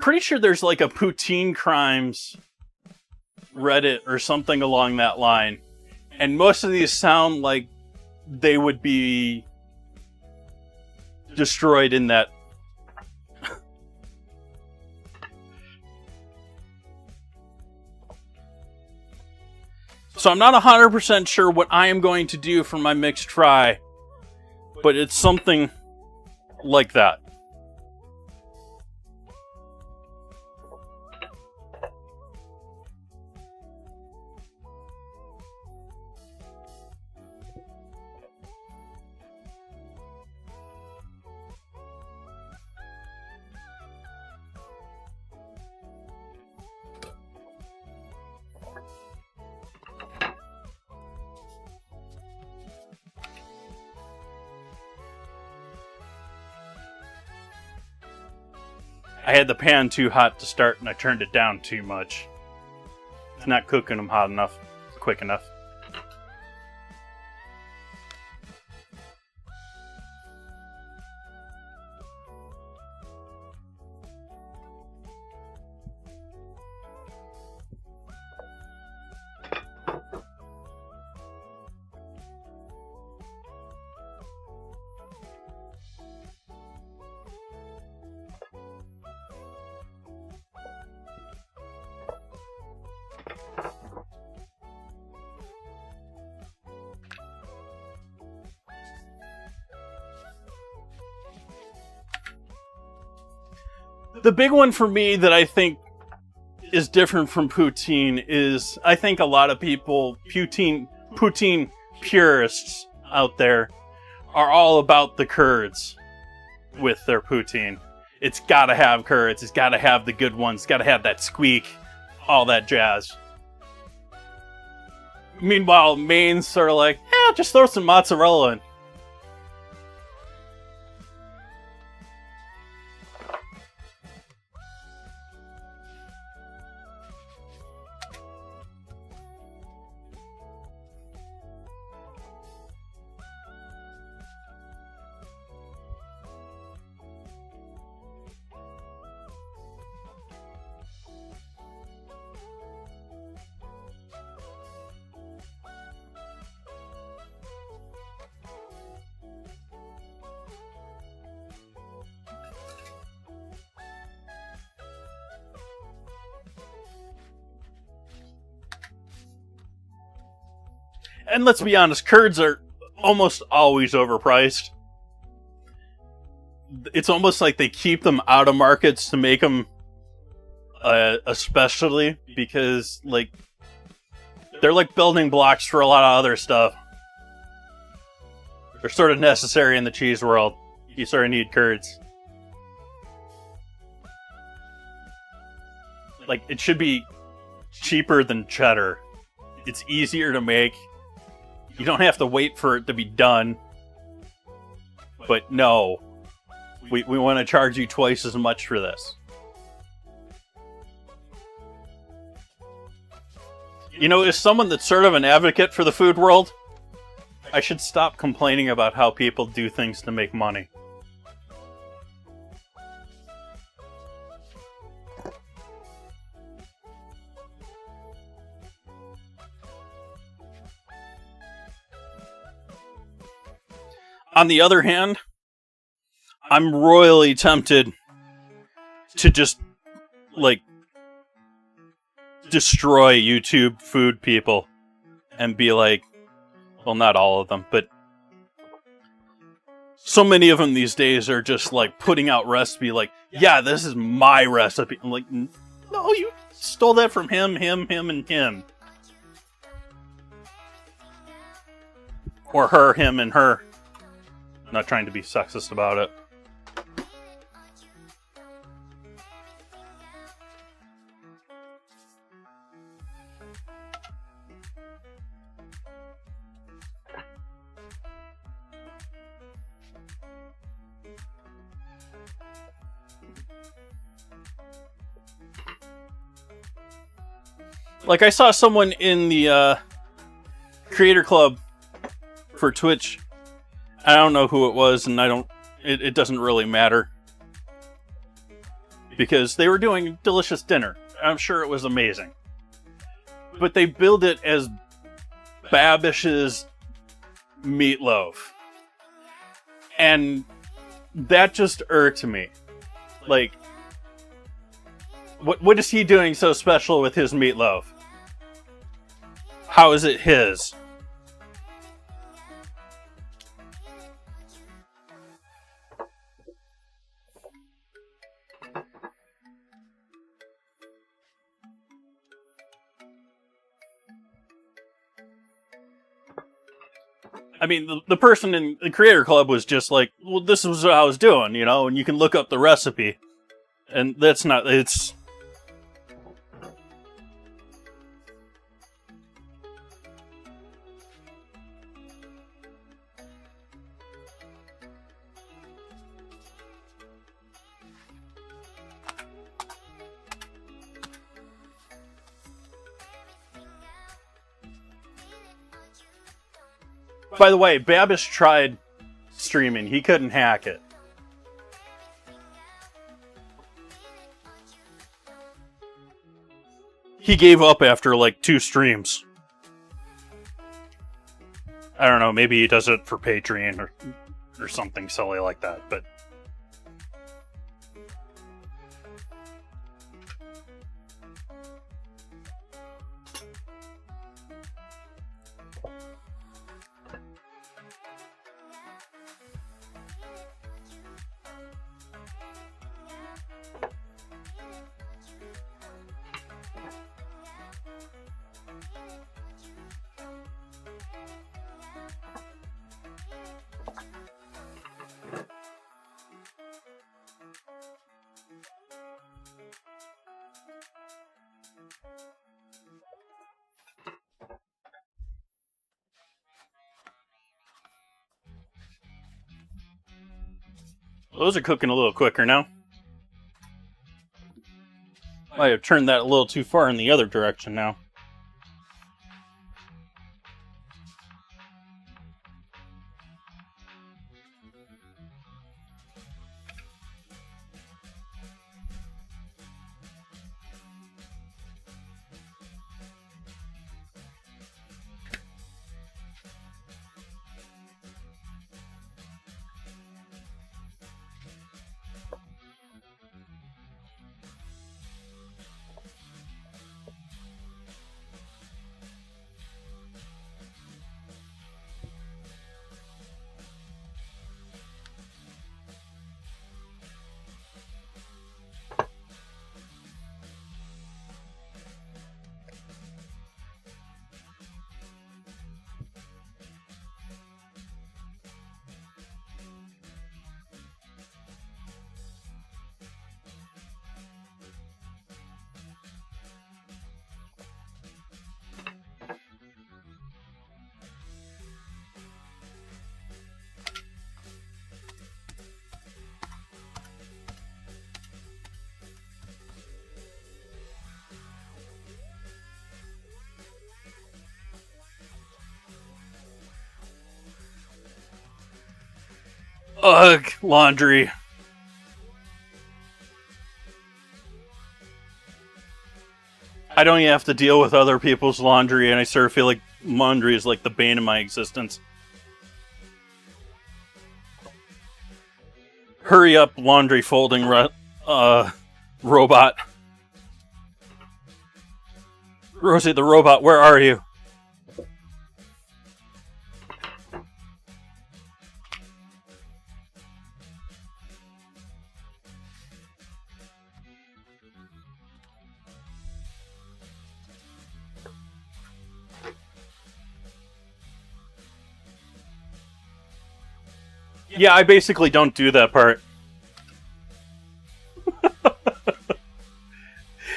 Pretty sure there's like a poutine crimes Reddit or something along that line. And most of these sound like they would be destroyed in that. So I'm not 100% sure what I am going to do for my mixed fry, but it's something like that. I had the pan too hot to start and I turned it down too much. It's not cooking them hot enough, quick enough. The big one for me that I think is different from poutine is I think a lot of people, poutine purists out there, are all about the curds with their poutine. It's gotta have curds, it's gotta have the good ones, it's gotta have that squeak, all that jazz. Meanwhile, mains are like, just throw some mozzarella in. And let's be honest, curds are almost always overpriced. It's almost like they keep them out of markets to make them a specialty, because like they're like building blocks for a lot of other stuff. They're sort of necessary in the cheese world. You sort of need curds. Like, it should be cheaper than cheddar. It's easier to make. You don't have to wait for it to be done. But no, we want to charge you twice as much for this. You know, as someone that's sort of an advocate for the food world, I should stop complaining about how people do things to make money. On the other hand, I'm royally tempted to just, like, destroy YouTube food people and be like, well, not all of them, but so many of them these days are just, like, putting out recipe like, yeah, this is my recipe. I'm like, no, you stole that from him, and him. Or her, him, and her. Not trying to be sexist about it. Like, I saw someone in the Creator Club for Twitch. I don't know who it was, and it doesn't really matter. because they were doing delicious dinner. I'm sure it was amazing. But they billed it as Babish's meatloaf. And that just irked me. Like, what is he doing so special with his meatloaf? How is it his? I mean, the person in the Creator Club was just like, well, this was what I was doing, you know, and you can look up the recipe. And that's not, it's... By the way, Babish tried streaming. He couldn't hack it. He gave up after like 2 streams. I don't know, maybe he does it for Patreon or something silly like that, but... Those are cooking a little quicker now. I have turned that a little too far in the other direction now. Ugh, laundry. I don't even have to deal with other people's laundry, and I sort of feel like laundry is like the bane of my existence. Hurry up, laundry folding robot. Rosie the robot, where are you? Yeah, I basically don't do that part.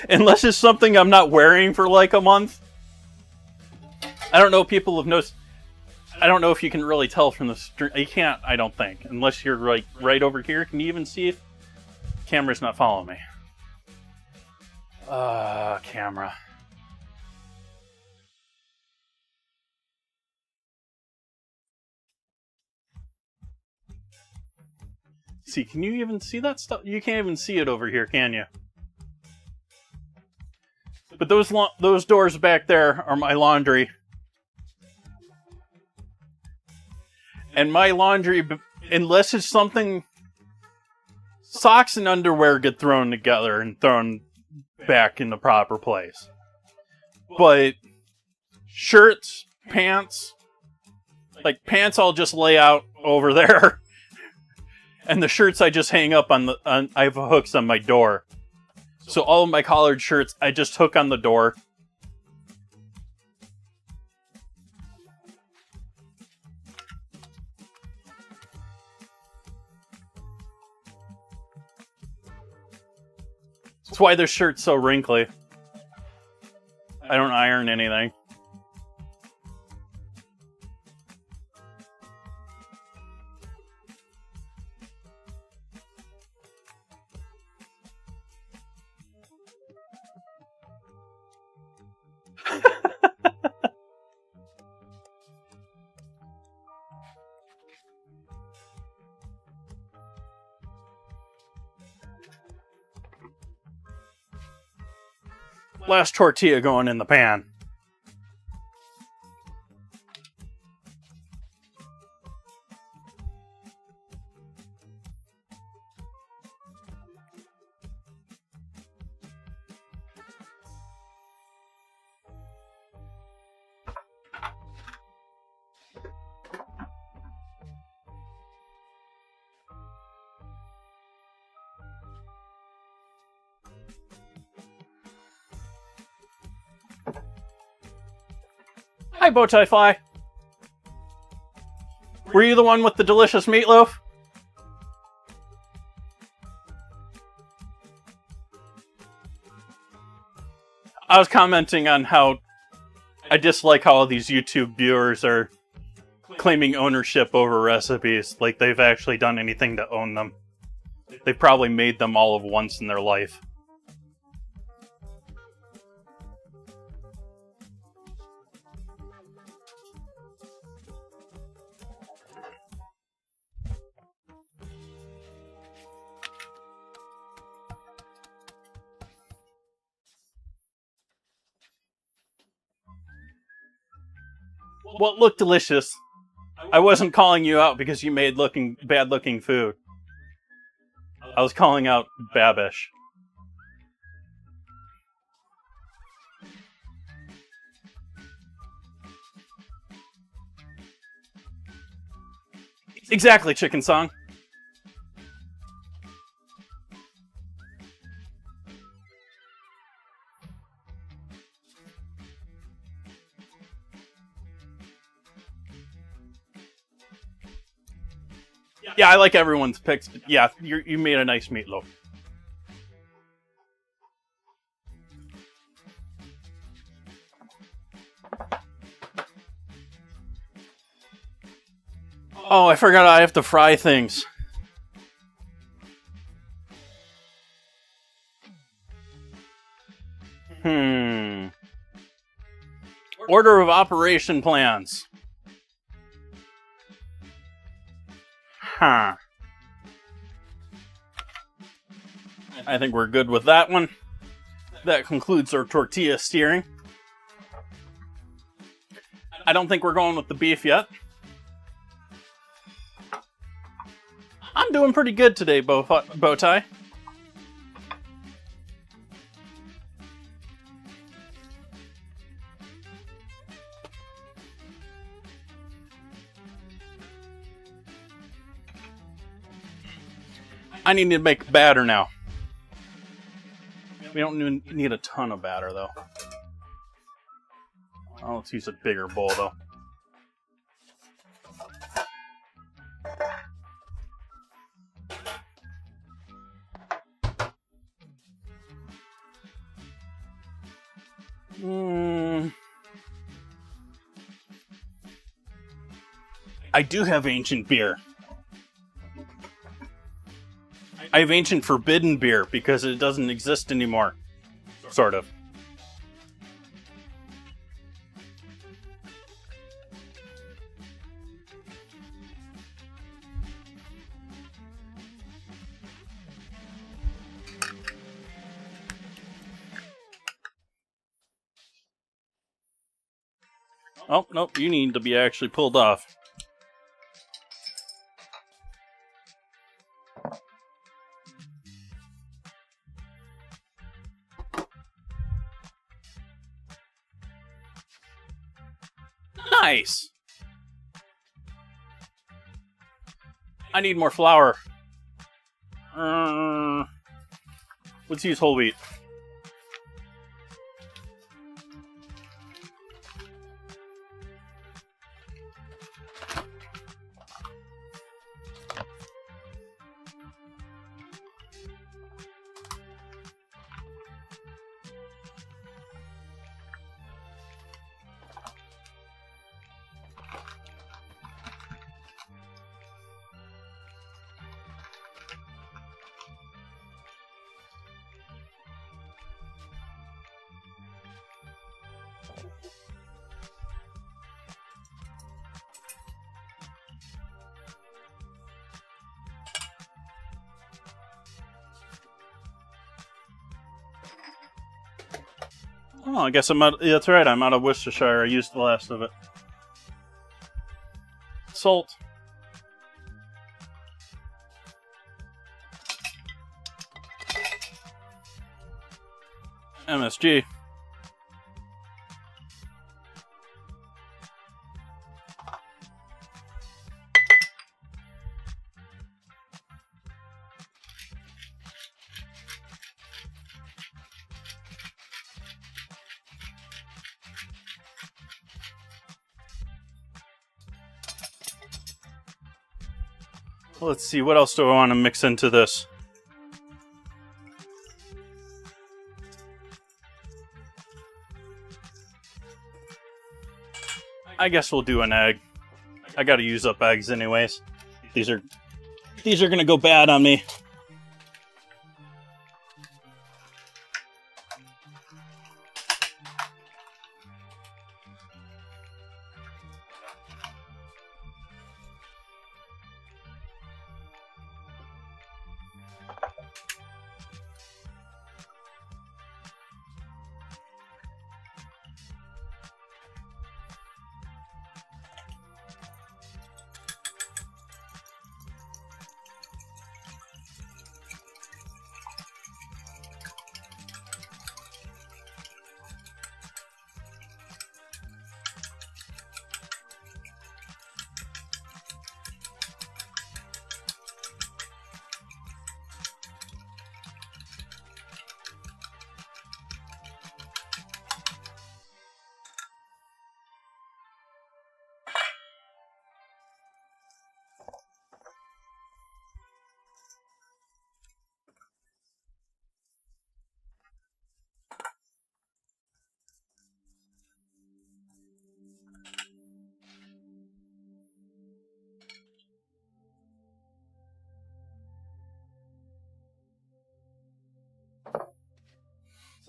Unless it's something I'm not wearing for like a month. I don't know if people have noticed. I don't know if you can really tell from the stream. You can't, I don't think. Unless you're like right over here. Can you even see if the camera's not following me? Camera. see, can you even see that stuff? You can't even see it over here, can you? But those doors back there are my laundry. And my laundry, unless it's something... Socks and underwear get thrown together and thrown back in the proper place. But shirts, pants... Like, pants I'll just lay out over there. And the shirts I just hang up on I have hooks on my door. So all of my collared shirts, I just hook on the door. That's why this shirt's so wrinkly. I don't iron anything. Last tortilla going in the pan. Hi, Bowtie Fly. Were you the one with the delicious meatloaf? I was commenting on how I dislike how all these YouTube viewers are claiming ownership over recipes, like they've actually done anything to own them. They probably made them all of once in their life. Well, it looked delicious. I wasn't calling you out because you made bad-looking food. I was calling out Babish. Exactly, Chicken Song. Yeah, I like everyone's picks, but yeah, you made a nice meatloaf. Oh, I forgot I have to fry things. Order of operation plans. Huh. I think we're good with that one. That concludes our tortilla steering. I don't think we're going with the beef yet. I'm doing pretty good today, Bowtie. I need to make batter now. We don't even need a ton of batter, though. Oh, let's use a bigger bowl, though. I do have ancient beer. I have ancient forbidden beer because it doesn't exist anymore. Sort of. Oh, nope, you need to be actually pulled off. Nice! I need more flour. Let's use whole wheat. Oh, I guess I'm out. Yeah, that's right, I'm out of Worcestershire. I used the last of it. Salt. MSG. Let's see, what else do I want to mix into this? I guess we'll do an egg. I gotta use up eggs anyways. These are gonna go bad on me.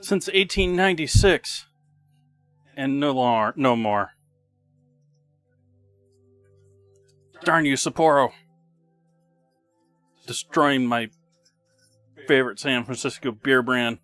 Since 1896, and no more. Darn you, Sapporo. Destroying my favorite San Francisco beer brand.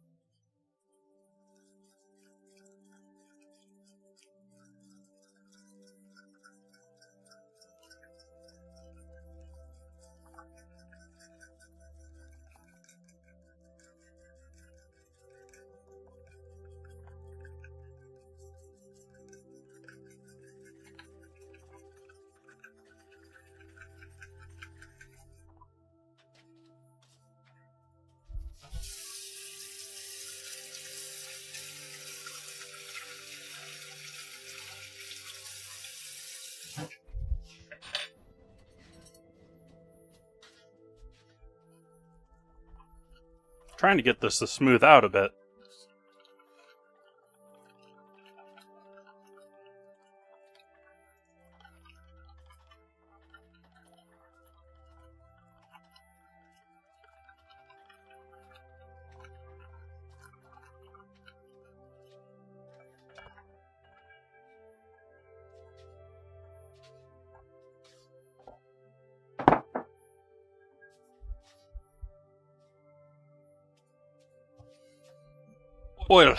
Trying to get this to smooth out a bit. Oil.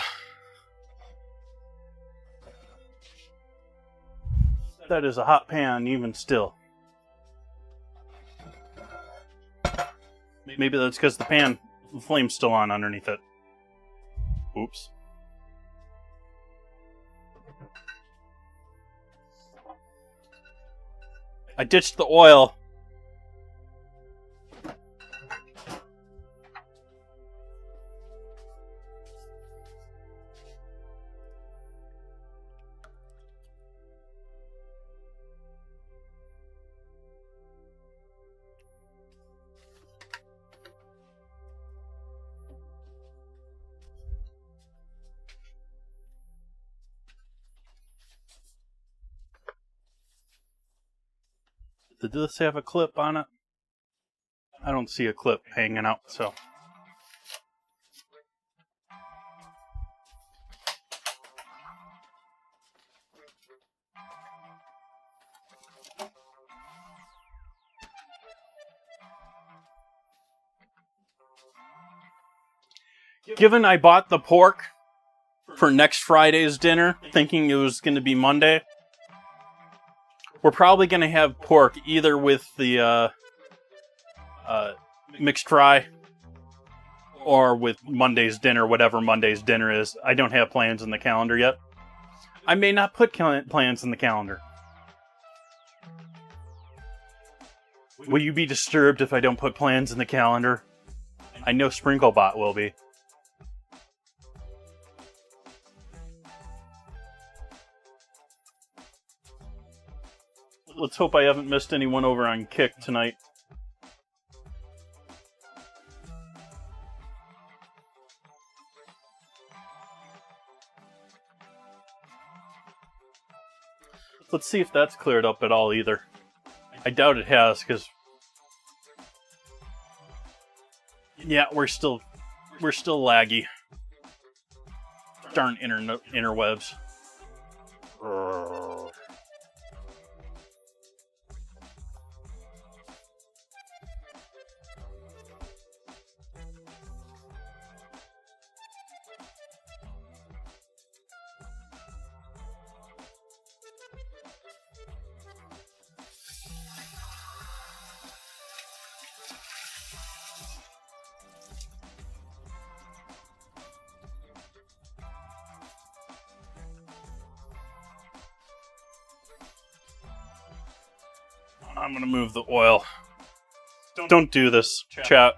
That is a hot pan, even still. Maybe that's because the flame's still on underneath it. Oops. I ditched the oil. Did this have a clip on it? I don't see a clip hanging out, so. Given I bought the pork for next Friday's dinner, thinking it was going to be Monday, we're probably going to have pork either with the mixed fry or with Monday's dinner, whatever Monday's dinner is. I don't have plans in the calendar yet. I may not put plans in the calendar. Will you be disturbed if I don't put plans in the calendar? I know Sprinklebot will be. Let's hope I haven't missed anyone over on Kick tonight. Let's see if that's cleared up at all either. I doubt it has, because yeah, we're still laggy. Darn interwebs. I'm gonna move the oil. Don't do this, chat.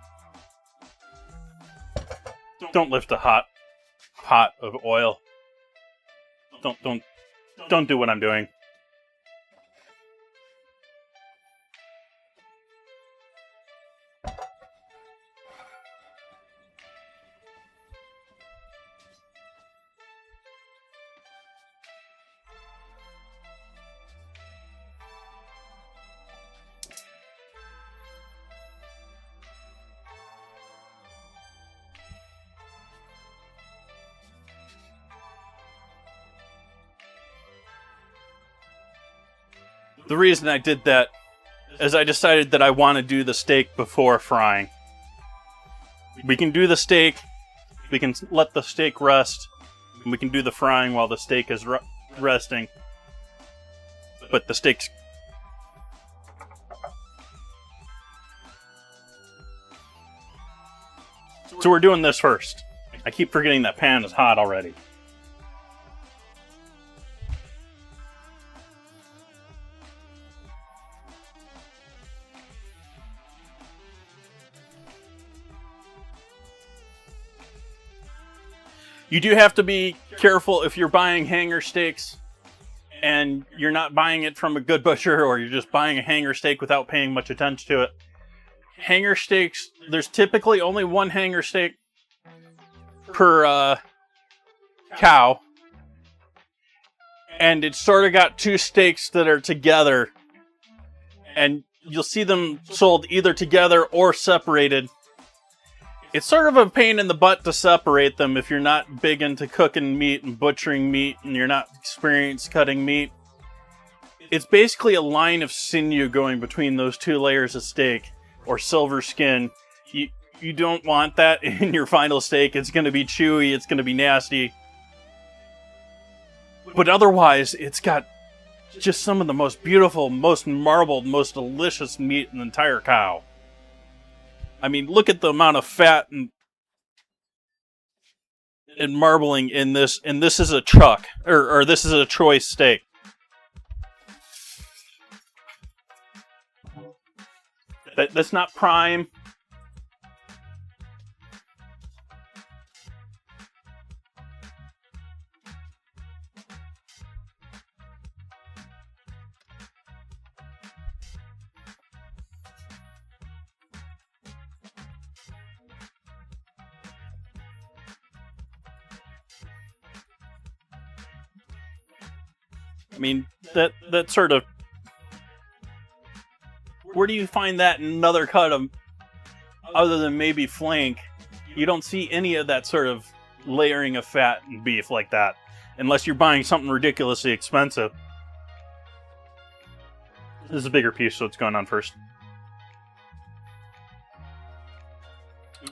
Don't lift a hot pot of oil. Don't do what I'm doing. The reason I did that is I decided that I want to do the steak before frying. We can do the steak, we can let the steak rest, and we can do the frying while the steak is resting. But the steak's... So we're doing this first. I keep forgetting that pan is hot already. You do have to be careful if you're buying hanger steaks and you're not buying it from a good butcher, or you're just buying a hanger steak without paying much attention to it. Hanger steaks, there's typically only one hanger steak per cow, and it's sort of got two steaks that are together, and you'll see them sold either together or separated. It's sort of a pain in the butt to separate them if you're not big into cooking meat and butchering meat and you're not experienced cutting meat. It's basically a line of sinew going between those two layers of steak, or silver skin. You don't want that in your final steak. It's going to be chewy, it's going to be nasty. But otherwise, it's got just some of the most beautiful, most marbled, most delicious meat in the entire cow. I mean, look at the amount of fat and marbling in this, and this is a chuck, or this is a choice steak. That's not prime. I mean, that sort of... Where do you find that in another cut of... Other than maybe flank, you don't see any of that sort of layering of fat and beef like that. Unless you're buying something ridiculously expensive. This is a bigger piece, so it's going on first.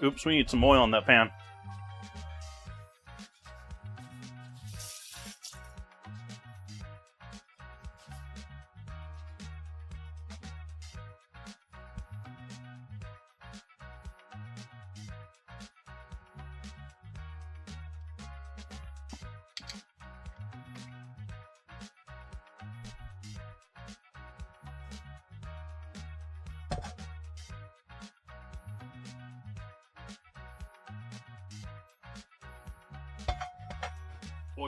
Oops, we need some oil in that pan.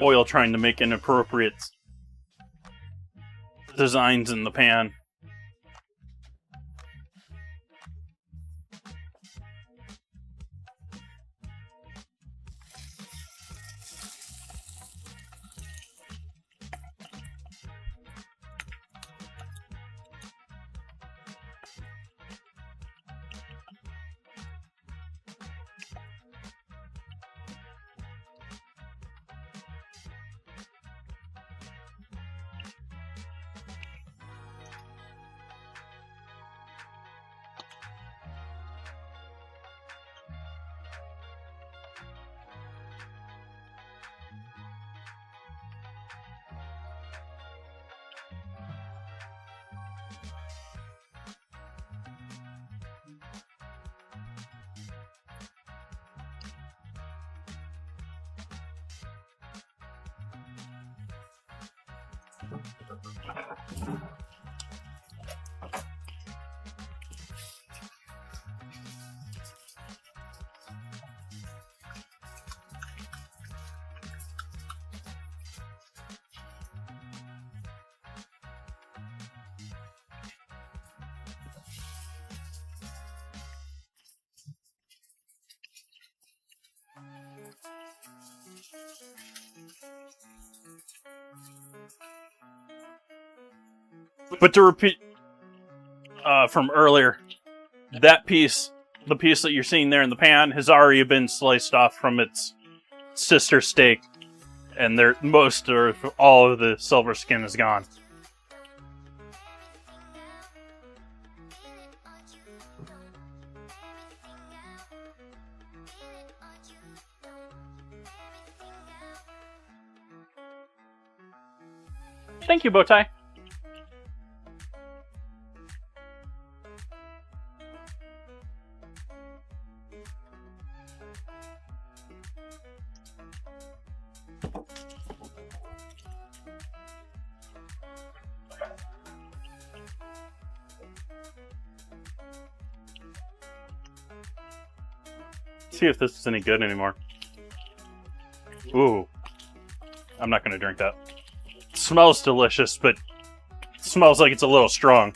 Oil trying to make inappropriate designs in the pan. But to repeat from earlier, that piece, the piece that you're seeing there in the pan, has already been sliced off from its sister steak, and most or all of the silver skin is gone. Thank you, Bowtie. See if this is any good anymore. Ooh. I'm not going to drink that. It smells delicious, but it smells like it's a little strong.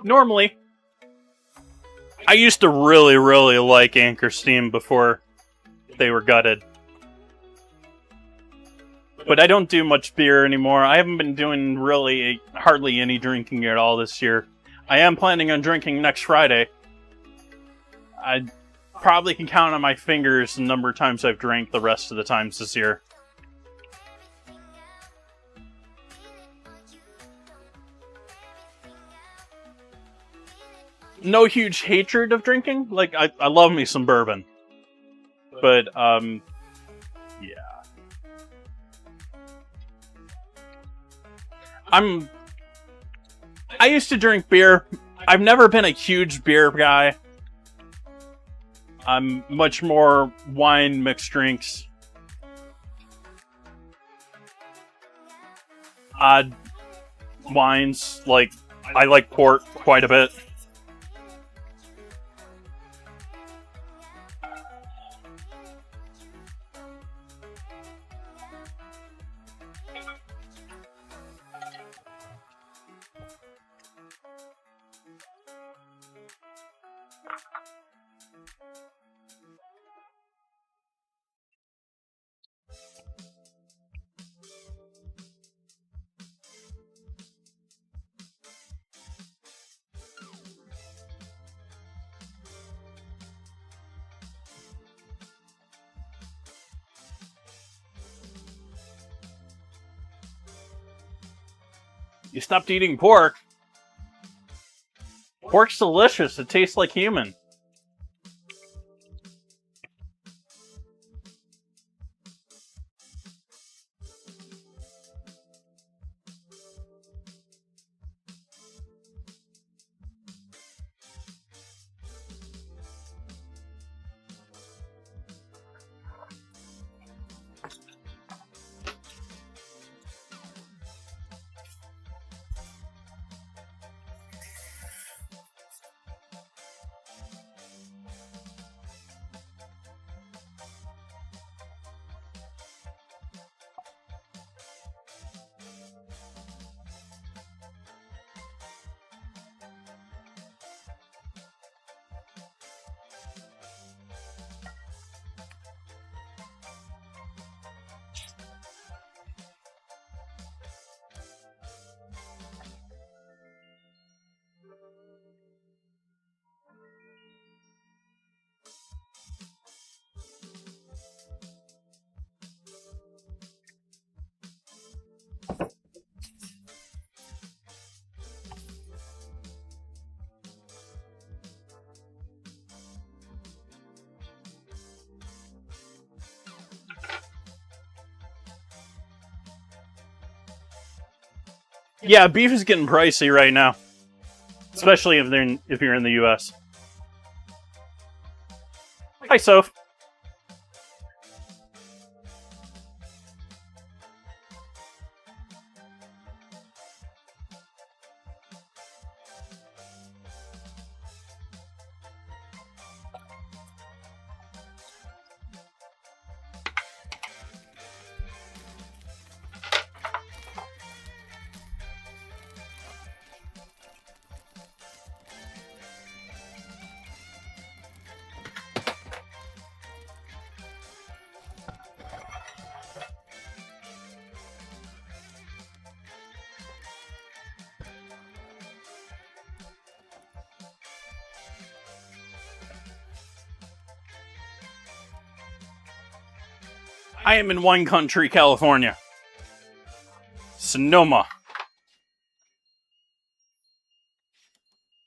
Normally, I used to really, really like Anchor Steam before they were gutted. But I don't do much beer anymore. I haven't been doing really hardly any drinking at all this year. I am planning on drinking next Friday. I probably can count on my fingers the number of times I've drank the rest of the times this year. No huge hatred of drinking. Like, I love me some bourbon. But, yeah. I used to drink beer. I've never been a huge beer guy. I'm much more wine, mixed drinks. Odd wines, like, I like port quite a bit. You stopped eating pork. Pork's delicious. It tastes like human. Yeah, beef is getting pricey right now. Especially if you're in the US. Hi, Soph. I am in wine country, California. Sonoma.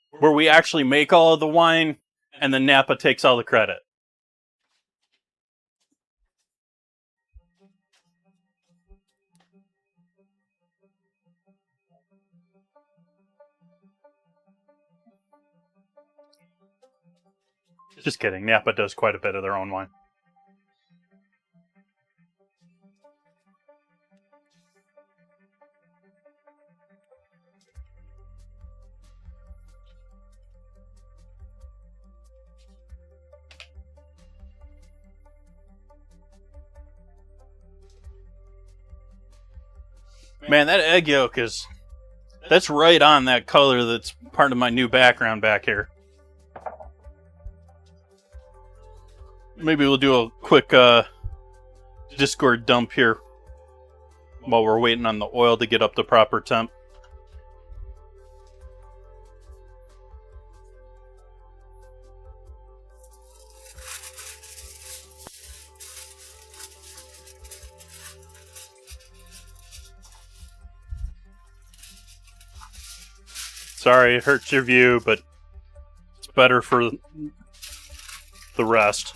Where we actually make all of the wine, and then Napa takes all the credit. Just kidding, Napa does quite a bit of their own wine. Man, that egg yolk that's right on that color that's part of my new background back here. maybe we'll do a quick Discord dump here while we're waiting on the oil to get up to proper temp. Sorry, it hurts your view, but it's better for the rest.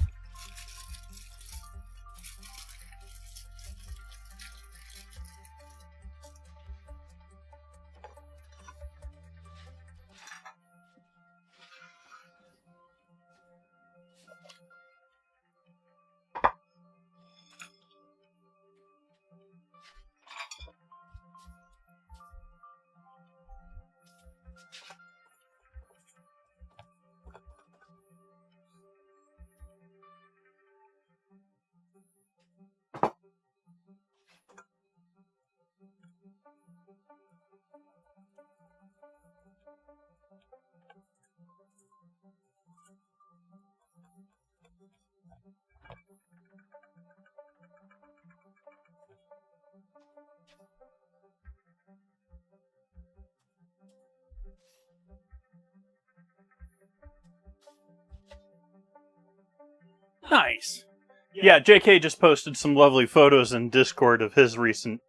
Nice. Yeah, JK just posted some lovely photos in Discord of his recent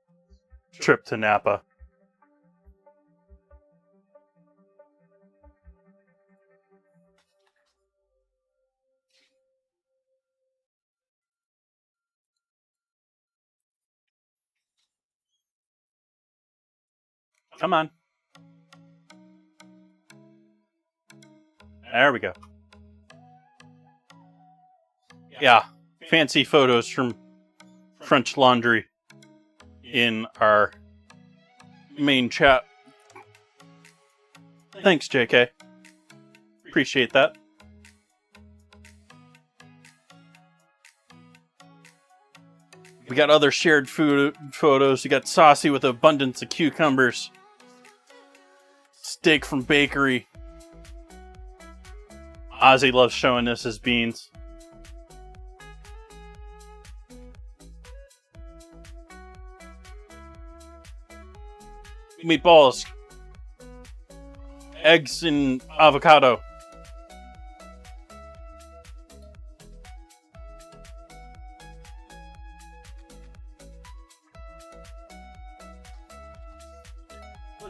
trip to Napa. Come on. There we go. Yeah, fancy photos from French Laundry in our main chat. Thanks, JK. Appreciate that. We got other shared food photos. We got Saucy with abundance of cucumbers. Steak from bakery. Ozzy loves showing us his beans. Meatballs. Eggs and avocado.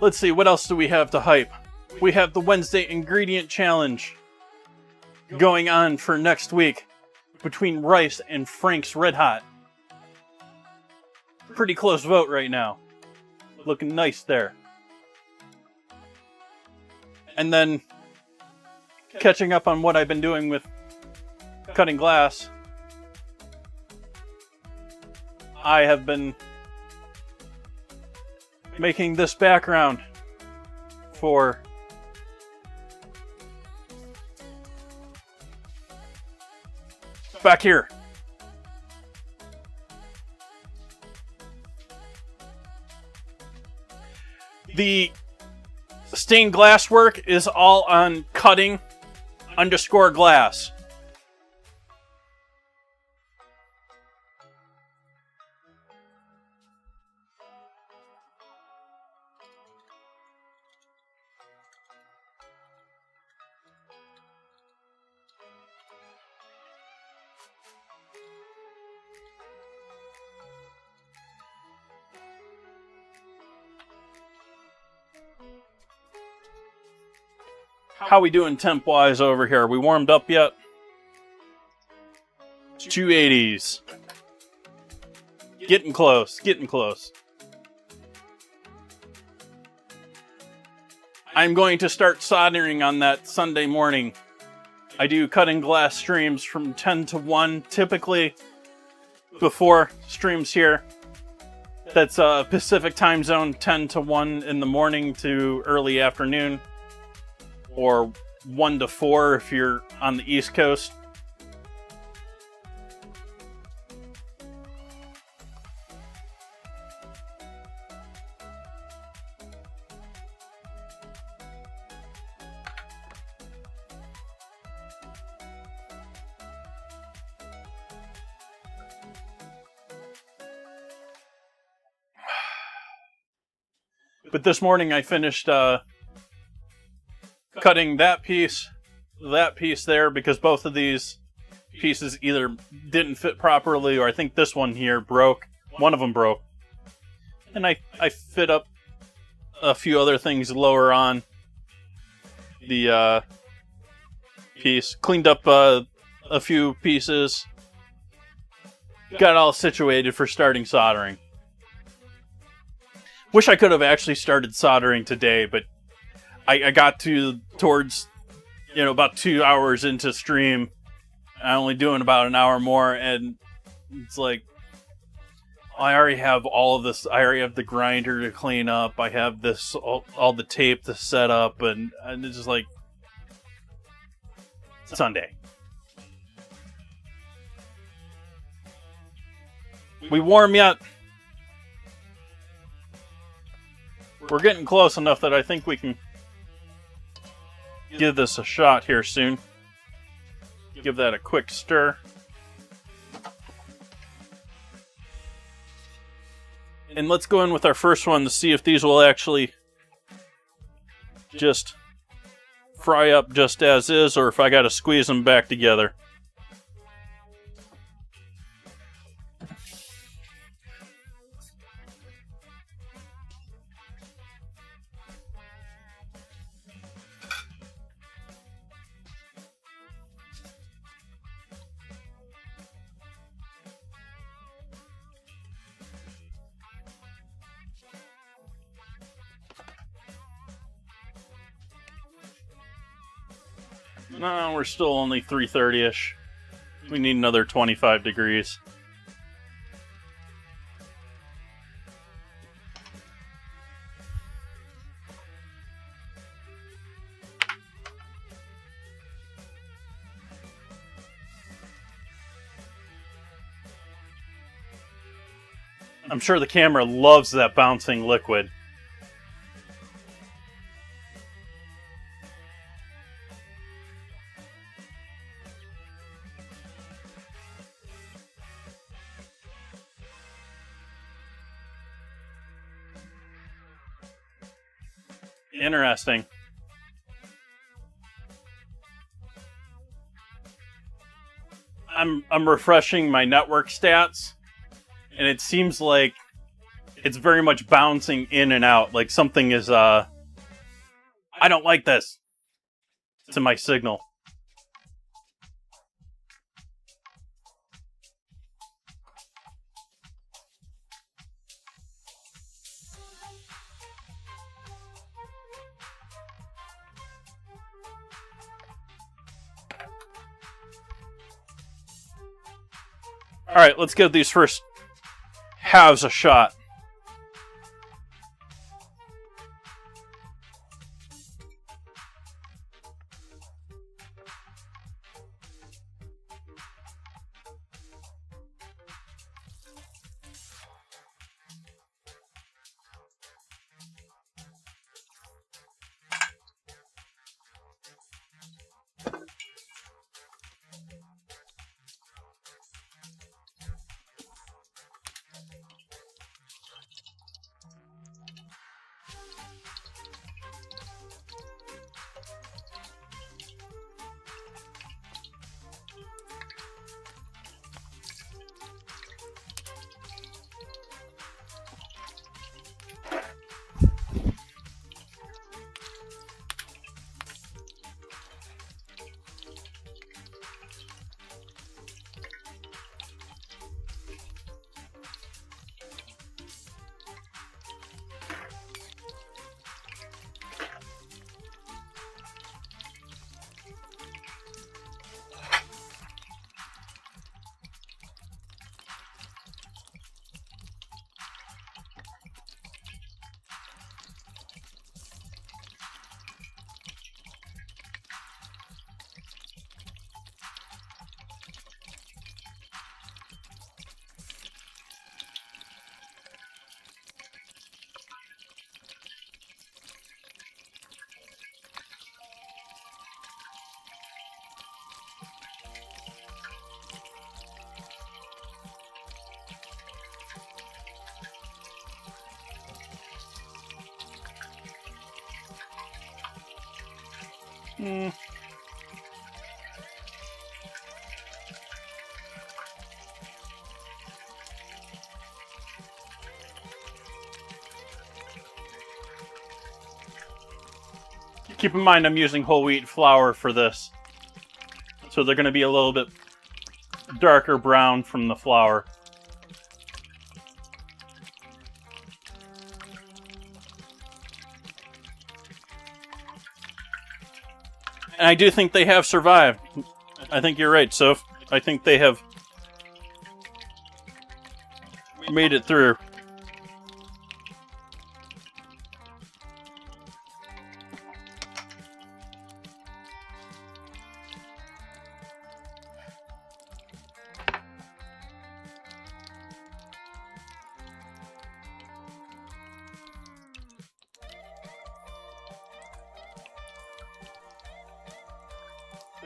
Let's see, what else do we have to hype? We have the Wednesday ingredient challenge going on for next week between Rice and Frank's Red Hot. Pretty close vote right now. Looking nice there. And then catching up on what I've been doing with cutting glass. I have been making this background for back here. The stained glass work is all on cutting_glass. How we doing temp-wise over here? We warmed up yet? 280s. Getting close, getting close. I'm going to start soldering on that Sunday morning. I do cutting glass streams from 10 to 1, typically before streams here. That's Pacific time zone, 10 to 1 in the morning to early afternoon. Or 1 to 4 if you're on the East Coast. But this morning I finished cutting that piece there, because both of these pieces either didn't fit properly, or I think this one here broke. One of them broke. And I fit up a few other things lower on the piece. Cleaned up a few pieces. Got all situated for starting soldering. Wish I could have actually started soldering today, but I got towards about 2 hours into stream. I'm only doing about an hour more, and it's like, I already have all of this. I already have the grinder to clean up. I have this all the tape to set up, and it's just like Sunday. We warm yet? We're getting close enough that I think we can give this a shot here soon. Give that a quick stir. And let's go in with our first one to see if these will actually just fry up just as is, or if I gotta squeeze them back together. No, we're still only 330-ish. We need another 25 degrees. I'm sure the camera loves that bouncing liquid. Interesting. I'm refreshing my network stats, and it seems like it's very much bouncing in and out. Like something is I don't like this to my signal. Alright, let's give these first halves a shot. Mm. Keep in mind I'm using whole wheat flour for this. So they're going to be a little bit darker brown from the flour. And I do think they have survived. I think you're right, Soph. I think they have made it through.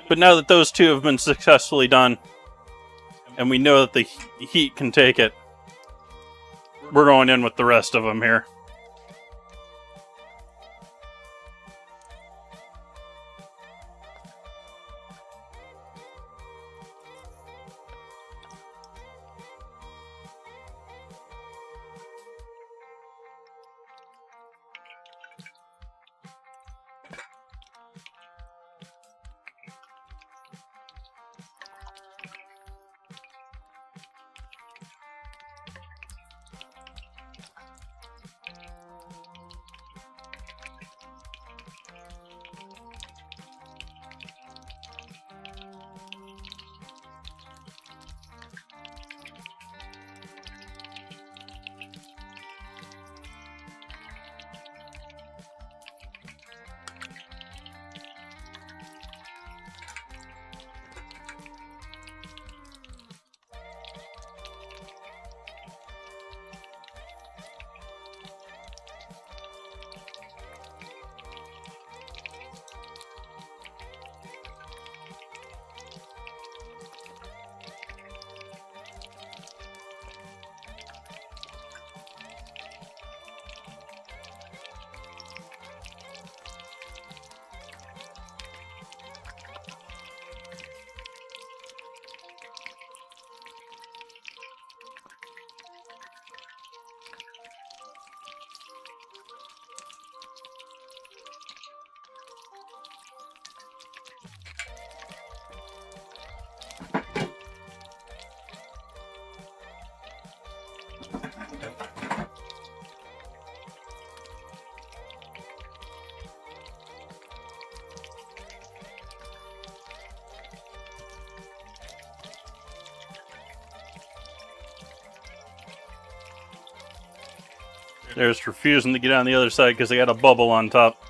But now that those two have been successfully done, and we know that the heat can take it, we're going in with the rest of them here. There's refusing to get on the other side because they got a bubble on top.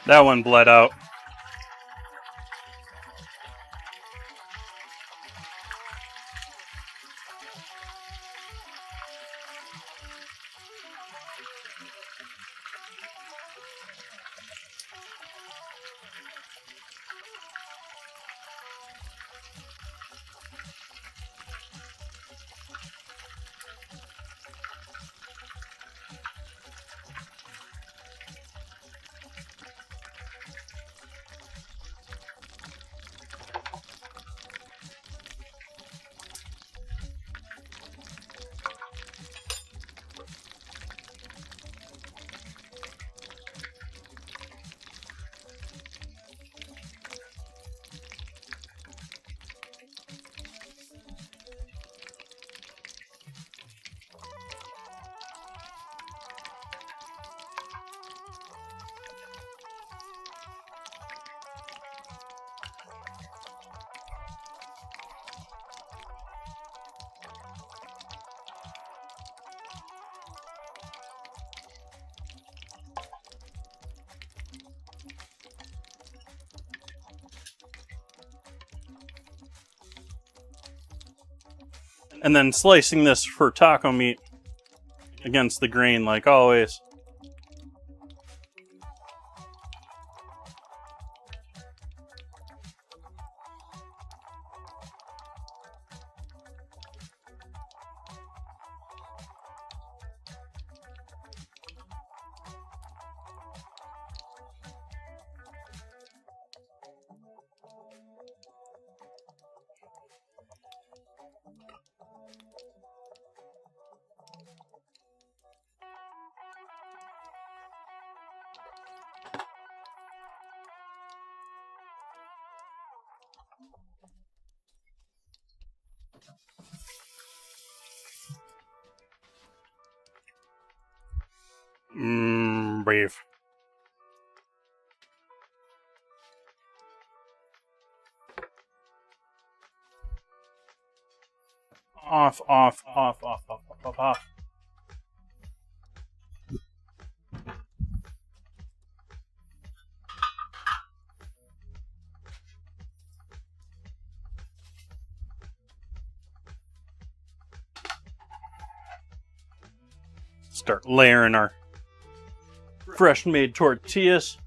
That one bled out. And then slicing this for taco meat against the grain, like always. Beef. Off. Start layering our fresh made tortillas.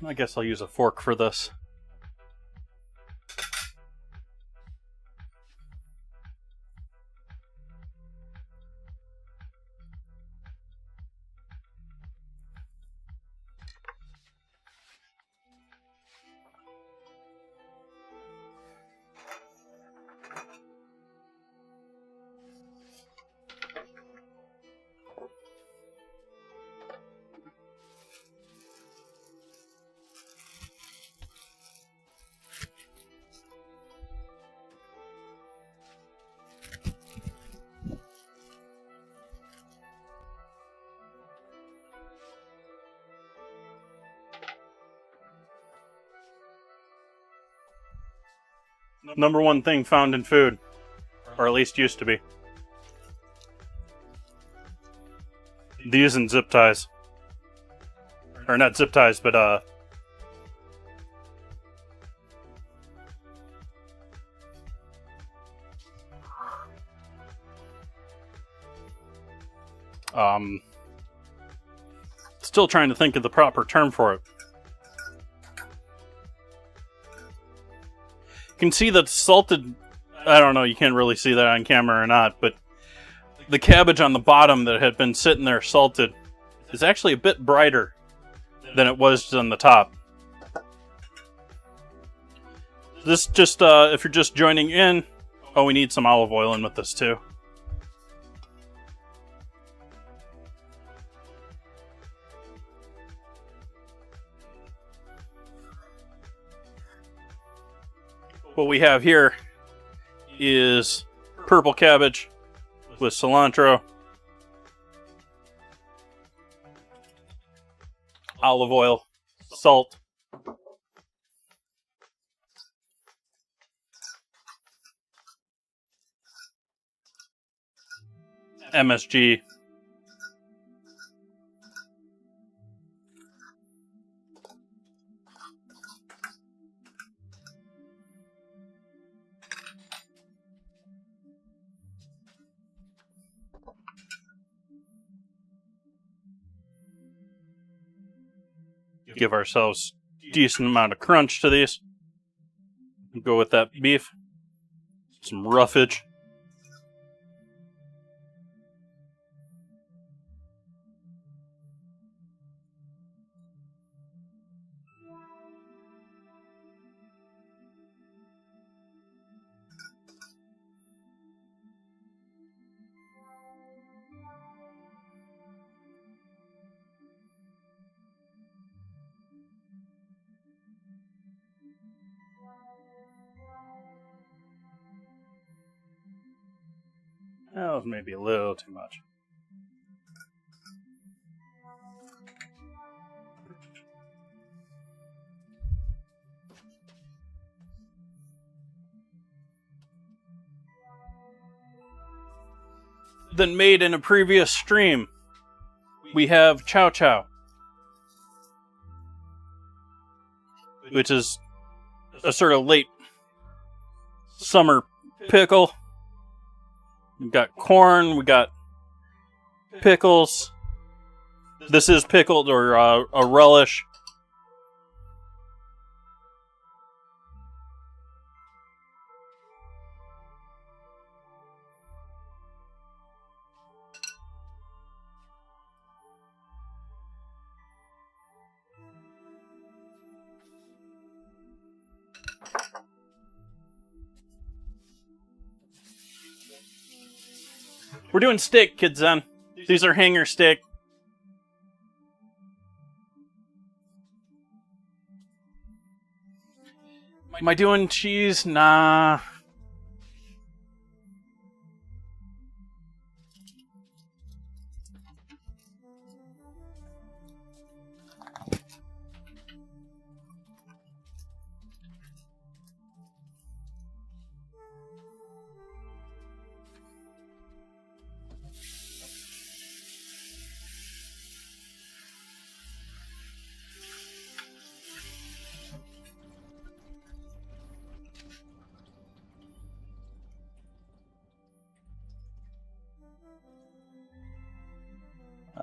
I guess I'll use a fork for this. Number one thing found in food, or at least used to be. These and zip ties. Or not zip ties, but still trying to think of the proper term for it. You can see that salted, I don't know, you can't really see that on camera or not, but the cabbage on the bottom that had been sitting there salted is actually a bit brighter than it was on the top. This just, if you're just joining in, oh, we need some olive oil in with this too. What we have here is purple cabbage with cilantro, olive oil, salt, MSG. Give ourselves a decent amount of crunch to these. Go with that beef. Some roughage. That was maybe a little too much. Than made in a previous stream, we have Chow Chow, which is a sort of late summer pickle. We've got corn, we got pickles. This is pickled or a relish. We're doing steak, kids, then. These are hanger steak. Am I doing cheese? Nah.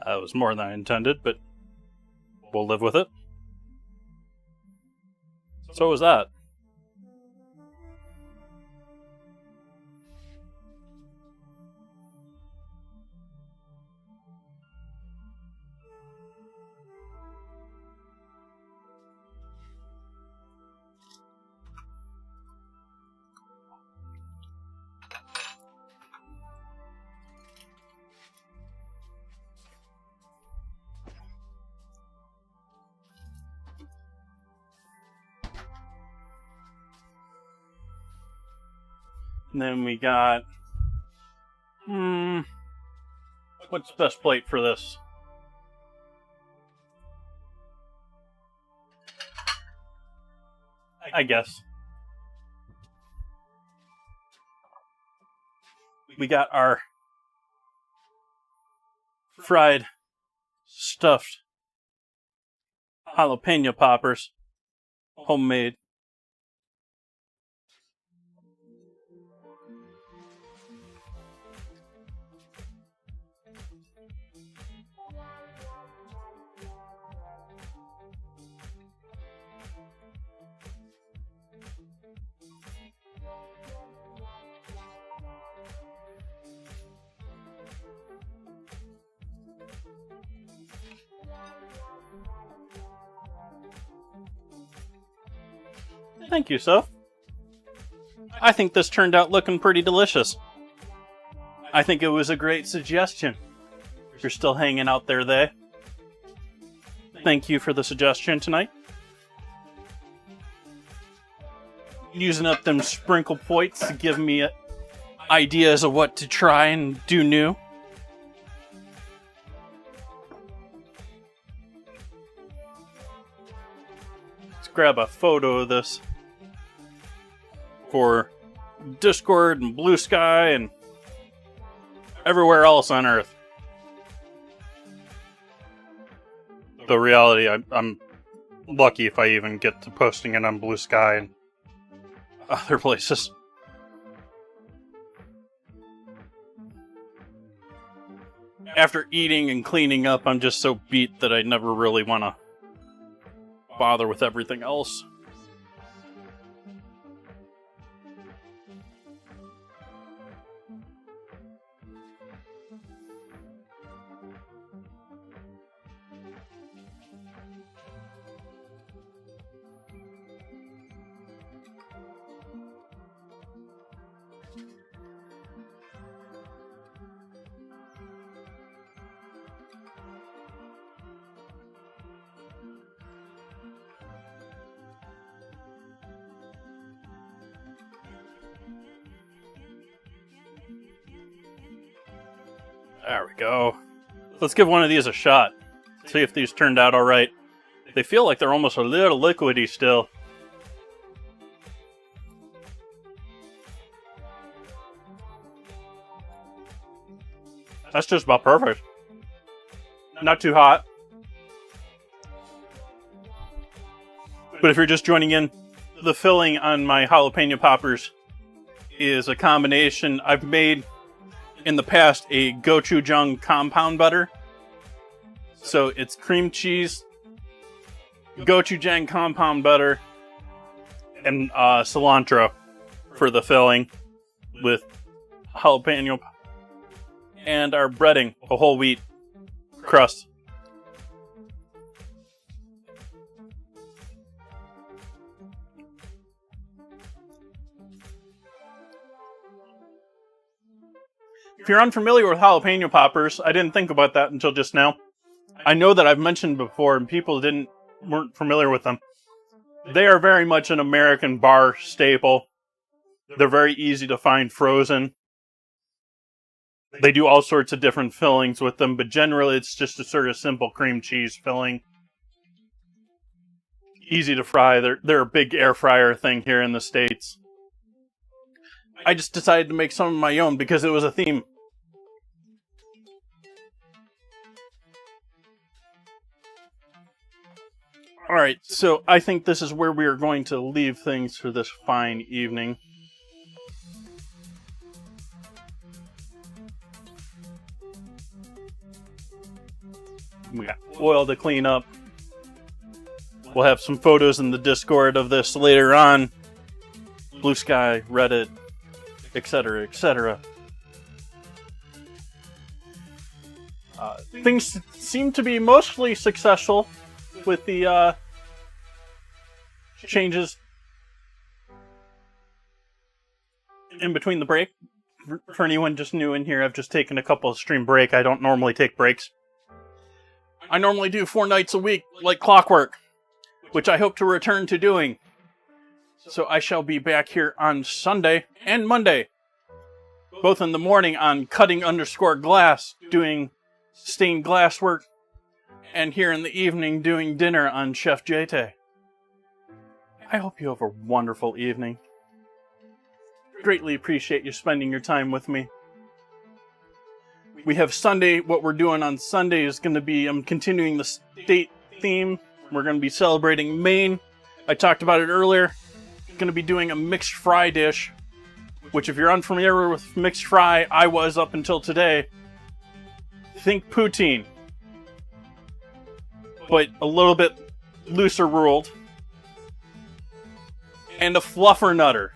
That was more than I intended, but we'll live with it. So was that. And then we got... what's the best plate for this? I guess. We got our fried, stuffed jalapeno poppers, homemade. Thank you, Soph. I think this turned out looking pretty delicious. I think it was a great suggestion. If you're still hanging out there, thank you for the suggestion tonight. Using up them sprinkle points to give me ideas of what to try and do new. Let's grab a photo of this for Discord and Blue Sky and everywhere else on Earth. The reality, I'm lucky if I even get to posting it on Blue Sky and other places. After eating and cleaning up, I'm just so beat that I never really want to bother with everything else. There we go. Let's give one of these a shot. See if these turned out alright. They feel like they're almost a little liquidy still. That's just about perfect. Not too hot. But if you're just joining in, the filling on my jalapeno poppers is a combination. I've made in the past a gochujang compound butter. So it's cream cheese, gochujang compound butter, and cilantro for the filling with jalapeno and our breading, a whole wheat crust. If you're unfamiliar with jalapeno poppers, I didn't think about that until just now. I know that I've mentioned before and people weren't familiar with them. They are very much an American bar staple. They're very easy to find frozen. They do all sorts of different fillings with them, but generally it's just a sort of simple cream cheese filling. Easy to fry. They're a big air fryer thing here in the States. I just decided to make some of my own because it was a theme. Alright, so I think this is where we are going to leave things for this fine evening. We got oil to clean up. We'll have some photos in the Discord of this later on. Blue Sky, Reddit, etc., etc. Things seem to be mostly successful with the changes in between the break. For anyone just new in here, I've just taken a couple of stream break. I don't normally take breaks. I normally do 4 nights a week, like clockwork, which I hope to return to doing. So I shall be back here on Sunday and Monday, both in the morning on cutting_glass, doing stained glass work, and here in the evening doing dinner on Chef Jay Tay. I hope you have a wonderful evening. Greatly appreciate you spending your time with me. We have Sunday. What we're doing on Sunday is going to be, I'm continuing the state theme. We're going to be celebrating Maine. I talked about it earlier. Going to be doing a mixed fry dish, which if you're unfamiliar with mixed fry, I was up until today. Think poutine, but a little bit looser ruled. And a fluffernutter,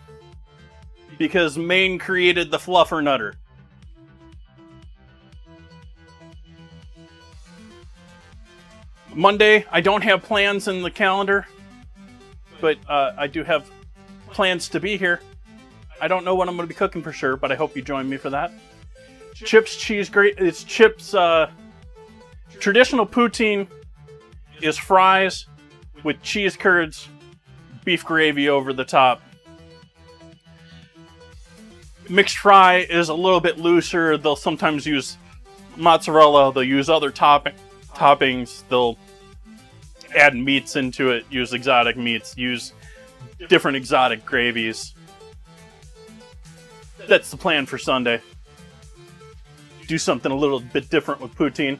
because Maine created the fluffernutter. Monday, I don't have plans in the calendar, but I do have plans to be here. I don't know what I'm going to be cooking for sure, but I hope you join me for that. Chips, cheese, it's chips. Traditional poutine is fries with cheese curds, beef gravy over the top. Mixed fry is a little bit looser. They'll sometimes use mozzarella. They'll use other toppings. They'll add meats into it, use exotic meats, use different exotic gravies. That's the plan for Sunday. do something a little bit different with poutine.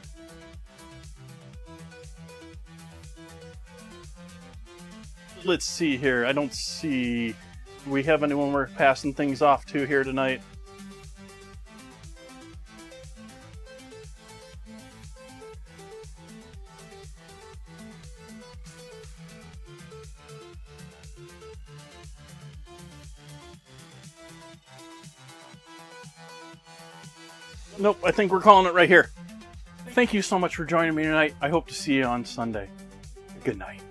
Let's see here. I don't see... Do we have anyone we're passing things off to here tonight? Nope, I think we're calling it right here. Thank you so much for joining me tonight. I hope to see you on Sunday. Good night.